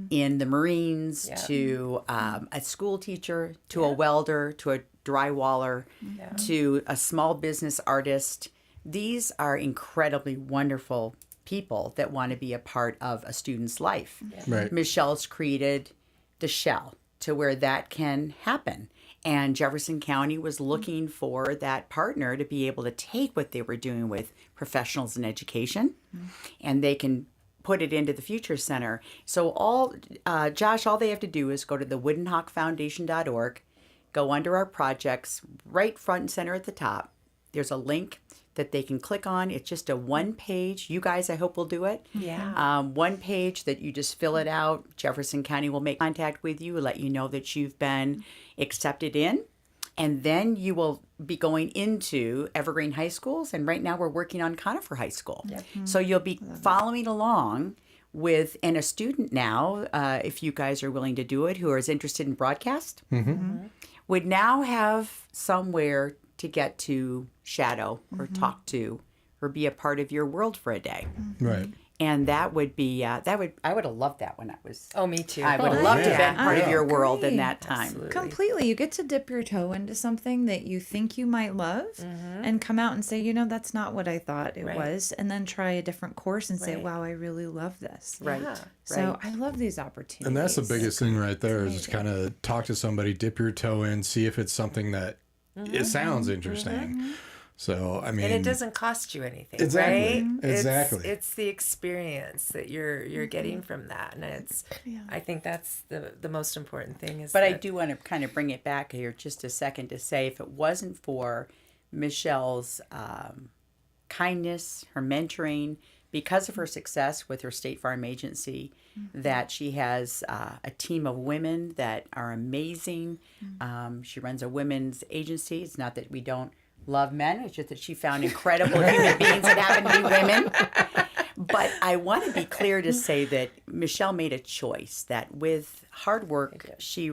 in the Marines to a school teacher to a welder to a drywaller to a small business artist. These are incredibly wonderful people that want to be a part of a student's life. Right. Michelle's created the shell to where that can happen. And Jefferson County was looking for that partner to be able to take what they were doing with professionals in education and they can put it into the Future Center. So Josh, all they have to do is go to the woodenhawkfoundation.org, go under our projects, right front and center at the top. There's a link that they can click on. It's just a one page. You guys, I hope will do it. Yeah. One page that you just fill it out. Jefferson County will make contact with you, let you know that you've been accepted in. And then you will be going into Evergreen High Schools. And right now we're working on Conifer High School. So you'll be following along with, and a student now, if you guys are willing to do it, who is interested in broadcast, would now have somewhere to get to shadow or talk to or be a part of your world for a day. Right. And that would be, I would have loved that when I was, Oh, me too. I would have loved to have been part of Yeah. your world in Great. that time. Absolutely. Completely. You get to dip your toe into something that you think you might love and come out and say, that's not what I thought it Right. was. And then try a different course and say, Right. wow, I really love this. Right. Yeah. So I love these opportunities. And that's the biggest thing right there is just kind of talk to somebody, dip your toe in, see if it's something that it sounds interesting. So, I mean, And it doesn't cost you anything, Exactly. right? Exactly. It's the experience that you're getting from that, and I think that's the most important thing. Is But I do want to kind of bring it back here just a second to say, if it wasn't for Michelle's kindness, her mentoring, because of her success with her State Farm agency, that she has a team of women that are amazing. She runs a women's agency. It's not that we don't love men, it's just that she found incredible human beings that happen to be women. But I want to be clear to say that Michele made a choice that with hard work, she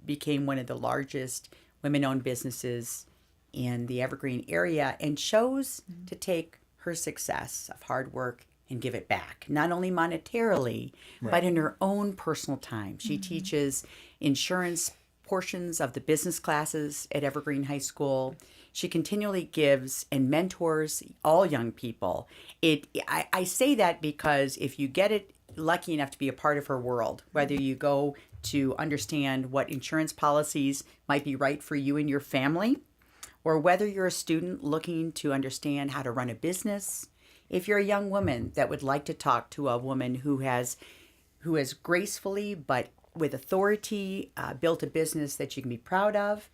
became one of the largest women-owned businesses in the Evergreen area, and chose to take her success of hard work and give it back, not only monetarily, but in her own personal time. She teaches insurance portions of the business classes at Evergreen High School. She continually gives and mentors all young people. I say that because if you get it lucky enough to be a part of her world, whether you go to understand what insurance policies might be right for you and your family, or whether you're a student looking to understand how to run a business, if you're a young woman that would like to talk to a woman who has gracefully but with authority built a business that you can be proud of,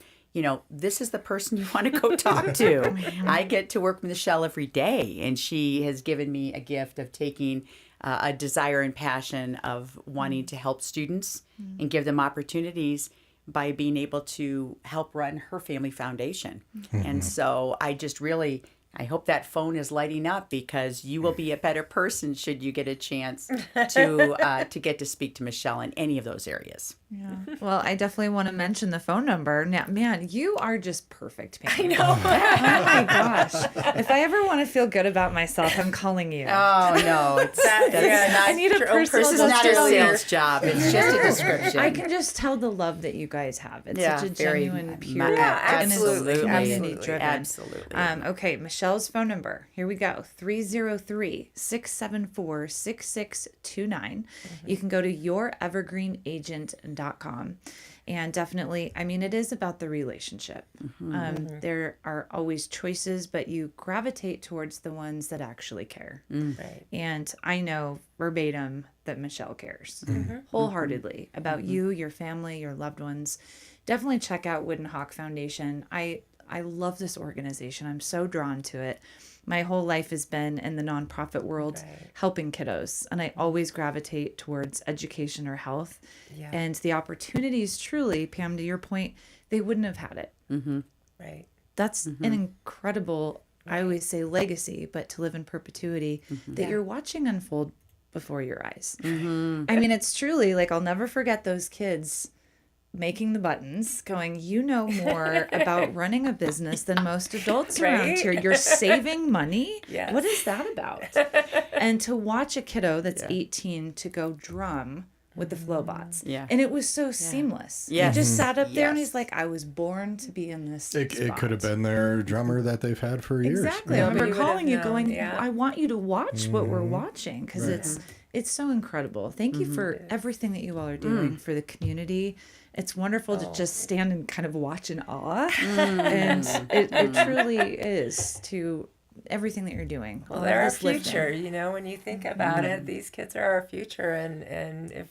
this is the person you want to go talk to. I get to work with Michele every day, and she has given me a gift of taking a desire and passion of wanting to help students and give them opportunities by being able to help run her family foundation. And so I hope that phone is lighting up, because you will be a better person should you get a chance to get to speak to Michele in any of those areas. Yeah. Well, I definitely want to mention the phone number. Now, man, you are just perfect, Pam. I know. Oh my gosh. If I ever want to feel good about myself, I'm calling you. Oh no, that's I need a personal This is not a description. sales job. It's just a description. I can just tell the love that you guys have. It's such a very genuine, pure, absolutely, community driven. absolutely. Okay, Michelle's phone number. Here we go. 303-674-6629. You can go to yourevergreenagent.com. And definitely, I mean, it is about the relationship. There are always choices, but you gravitate towards the ones that actually care. Right. And I know verbatim that Michele cares wholeheartedly about you, your family, your loved ones. Definitely check out Wooden Hawk Foundation. I love this organization. I'm so drawn to it. My whole life has been in the nonprofit world, helping kiddos, and I always gravitate towards education or health. Yeah. And the opportunities, truly, Pam, to your point, they wouldn't have had it. Right. That's an incredible, I always say legacy, but to live in perpetuity that you're watching unfold before your eyes. I mean, it's truly like, I'll never forget those kids making the buttons, going, you know more about running a business than most adults around here. You're saving money. Yes. What is that about? And to watch a kiddo that's 18 to go drum with the Flowbots. And it was so seamless. Yes. He just sat up there and Yes. he's like, I was born to be in this It spot. could have been their drummer that they've had for years. Exactly. Yeah. I remember Nobody would have calling you known, going, yeah. I want you to watch what we're watching, because it's so incredible. Thank you for everything that you all are doing for the community. It's wonderful to just stand and kind of watch in awe. And it truly is to everything that you're doing. Well, All they're our this lifting. future. When you think about it, these kids are our future, and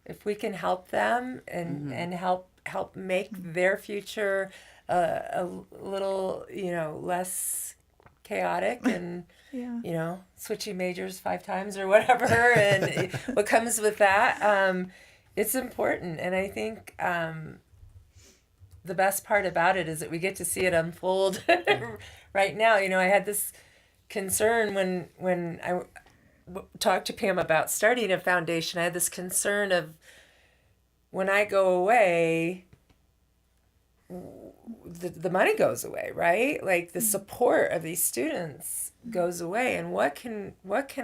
if we can help them and help make their future a little less chaotic and switching majors 5 times or whatever, and what comes with that, it's important. And I think the best part about it is that we get to see it unfold right now. I had this concern when I talked to Pam about starting a foundation. I had this concern of, when I go away, the money goes away, right? Like the support of these students goes away. And what can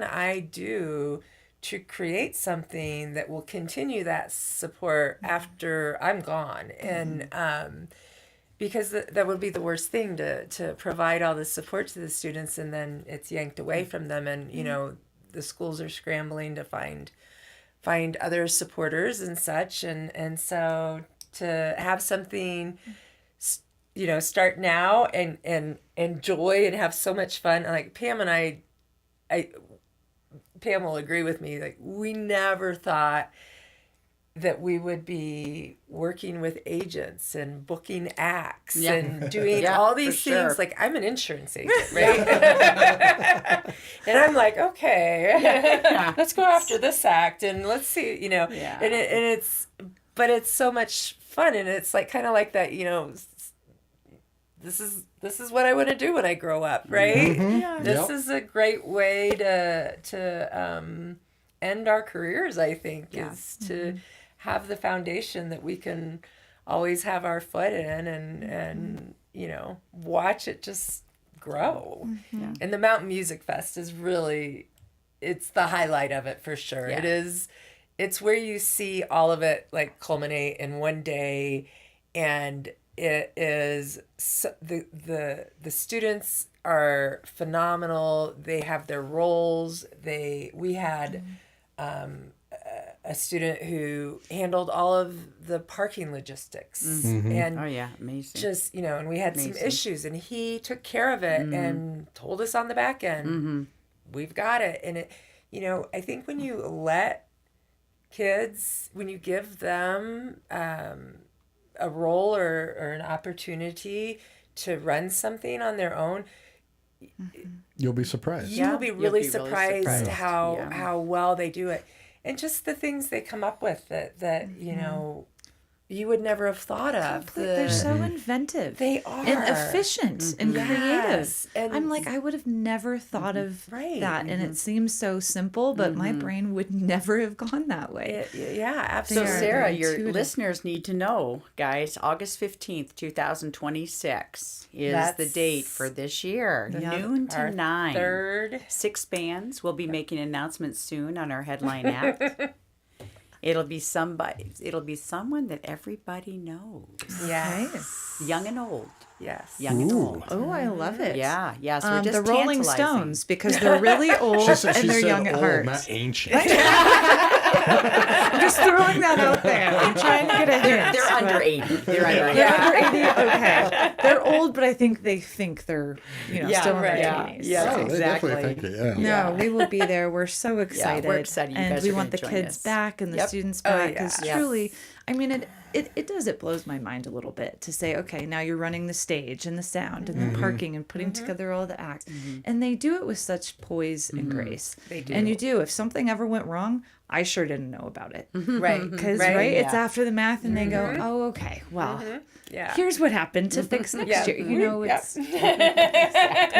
I do to create something that will continue that support after I'm gone? And because that would be the worst thing, to provide all this support to the students and then it's yanked away from them, and the schools are scrambling to find other supporters and such, and so to have something start now and enjoy and have so much fun. And like Pam and I Pam will agree with me. Like, we never thought that we would be working with agents and booking acts and doing all these things. Like, I'm an insurance agent, right? And I'm like, okay, let's go after this act and let's see, and it's so much fun, and it's like kind of like that, this is what I want to do when I grow up, right? This is a great way to end our careers, I think, is to have the foundation that we can always have our foot in and watch it just grow. And the Mountain Music Fest is really, it's the highlight of it for sure. It is. It's where you see all of it like culminate in one day, and it is the students are phenomenal. They have their roles. We had a student who handled all of the parking logistics, and amazing. Just and we had some issues, and he took care of it and told us on the back end, we've got it. And it, I think when you let kids, when you give them a role or an opportunity to run something on their own, you'll be surprised. You'll be really surprised how well they do it, and just the things they come up with that you would never have thought of. They're so inventive. They are. And efficient and creative. And I'm like, I would have never thought of that. And it seems so simple, but my brain would never have gone that way. Absolutely. So, Sarah, your listeners need to know, guys, August 15th, 2026 is the date for this year. Noon to 9. Third. 6 bands. We'll be making announcements soon on our headline app. It'll be somebody. It'll be someone that everybody knows. Yes. Young and old. Yes. Young and old. Oh, I love it. Yeah. So we're just the Rolling tantalizing. Stones, because they're really old and they're young at heart. Not ancient. I'm just throwing that out there. I'm trying to get a hint. They're under 80. They're under 80. They're under 80. Okay. They're old, but I think they think they're, still in their 20s. Yeah, Oh, exactly. They definitely think it, No, we will be there. We're so excited. we're excited. You and guys we are want the gonna join kids us. back and the students back. Because Yes. truly, I mean, it blows my mind a little bit to say, okay, now you're running the stage and the sound and the parking and putting together all the acts. And they do it with such poise and grace. They do. And you do. If something ever went wrong, I sure didn't know about it. Right. Because, it's after the math and they go, oh, okay, well, here's what happened to fix next year. It's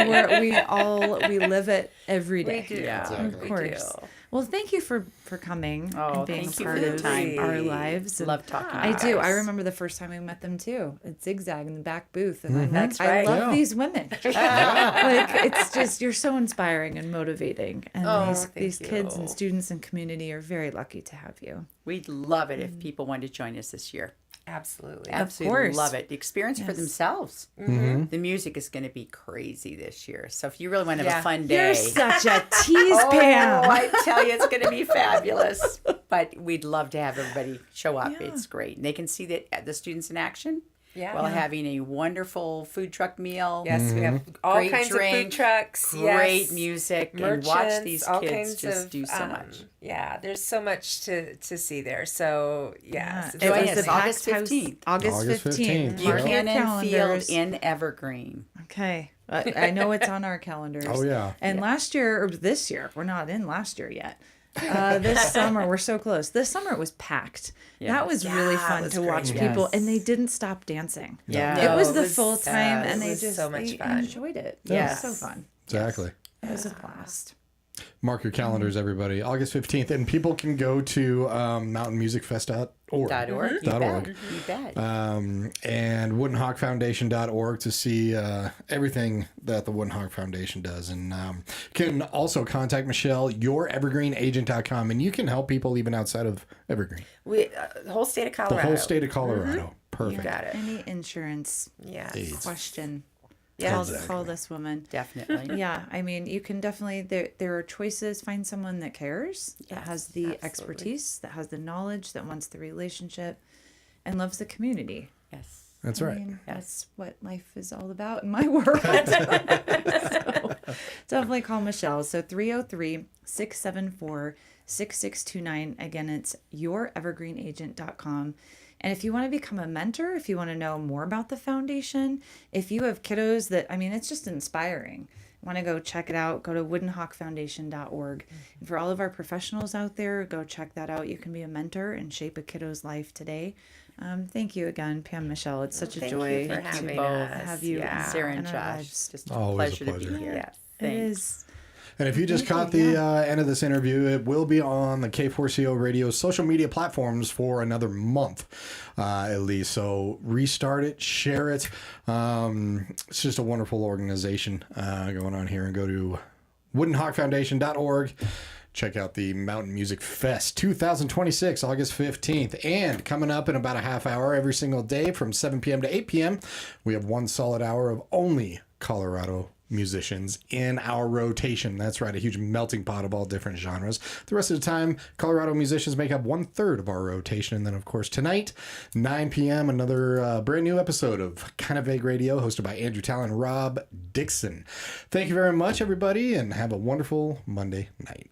where we live it every day. We do. Of course. Well, thank you for coming and being thank a you part for the of time. our lives. Love talking I about do. us. I remember the first time we met them too at Zigzag in the back booth, and I'm like, That's I right. love these women. Like, it's just, you're so inspiring and motivating, and these kids and students and community are very lucky to have you. We'd love it if people wanted to join us this year. Absolutely. Absolutely course. love it. The experience for themselves. The music is going to be crazy this year. So if you really want to have a fun day. You're such a tease, Pam. I tell you, it's going to be fabulous. But we'd love to have everybody show up. It's great. And they can see the students in action while having a wonderful food truck meal. Yes, we have all Great kinds drink, of food trucks. Great music. And watch Merchants, these all kids kinds just of, do so much. Yeah, there's so much to see there. So, yes. It Join was us the August packed house, 15th. August 15th. You Mark your can and Field calendars. in Evergreen. Okay. I know it's on our calendars. Oh, yeah. And last year, or this year, we're not in last year yet. This summer, we're so close. This summer it was packed. That was really fun to watch great. people, Yes. and they didn't stop dancing. Yeah. It was the it was- full time, and it they was just so much they fun. enjoyed it. Yes. It was so fun. Exactly. It was a blast. Mark your calendars, everybody. August 15th. And people can go to mountainmusicfest.org. .org. .org. You bet. And woodenhawkfoundation.org to see everything that the Wooden Hawk Foundation does. And you can also contact Michele, yourevergreenagent.com, and you can help people even outside of Evergreen. The whole state of Colorado. The whole state of Colorado. You Perfect. got it. Any insurance Yes. question, Yes. call this woman. Definitely. Yeah, I mean, you can definitely, there are choices. Find someone that cares, that has the expertise, that has the knowledge, that wants the relationship, and loves the community. Yes. That's right. That's what life is all about in my world. So definitely call Michele. So 303-674-6629. Again, it's yourevergreenagent.com. And if you want to become a mentor, if you want to know more about the foundation, if you have kiddos that, it's just inspiring. Want to go check it out, go to woodenhawkfoundation.org. And for all of our professionals out there, go check that out. You can be a mentor and shape a kiddo's life today. Thank you again, Pam, Michele. It's such a joy you for to having have you. Sarah and in our Josh. lives. Just Always pleasure a to pleasure. be here. Yes. It is. And if you just caught the end of this interview, it will be on the K4CO Radio social media platforms for another month, at least. So restart it, share it. It's just a wonderful organization going on here. And go to woodenhawkfoundation.org. Check out the Mountain Music Fest 2026, August 15th. And coming up in about a half hour every single day from 7 p.m. to 8 p.m., we have one solid hour of only Colorado musicians in our rotation. That's right, a huge melting pot of all different genres. The rest of the time, Colorado musicians make up 1/3 of our rotation. And then, of course, tonight, 9 p.m., another brand new episode of Kind of Vague Radio, hosted by Andrew Tallon and Rob Dixon. Thank you very much, everybody, and have a wonderful Monday night.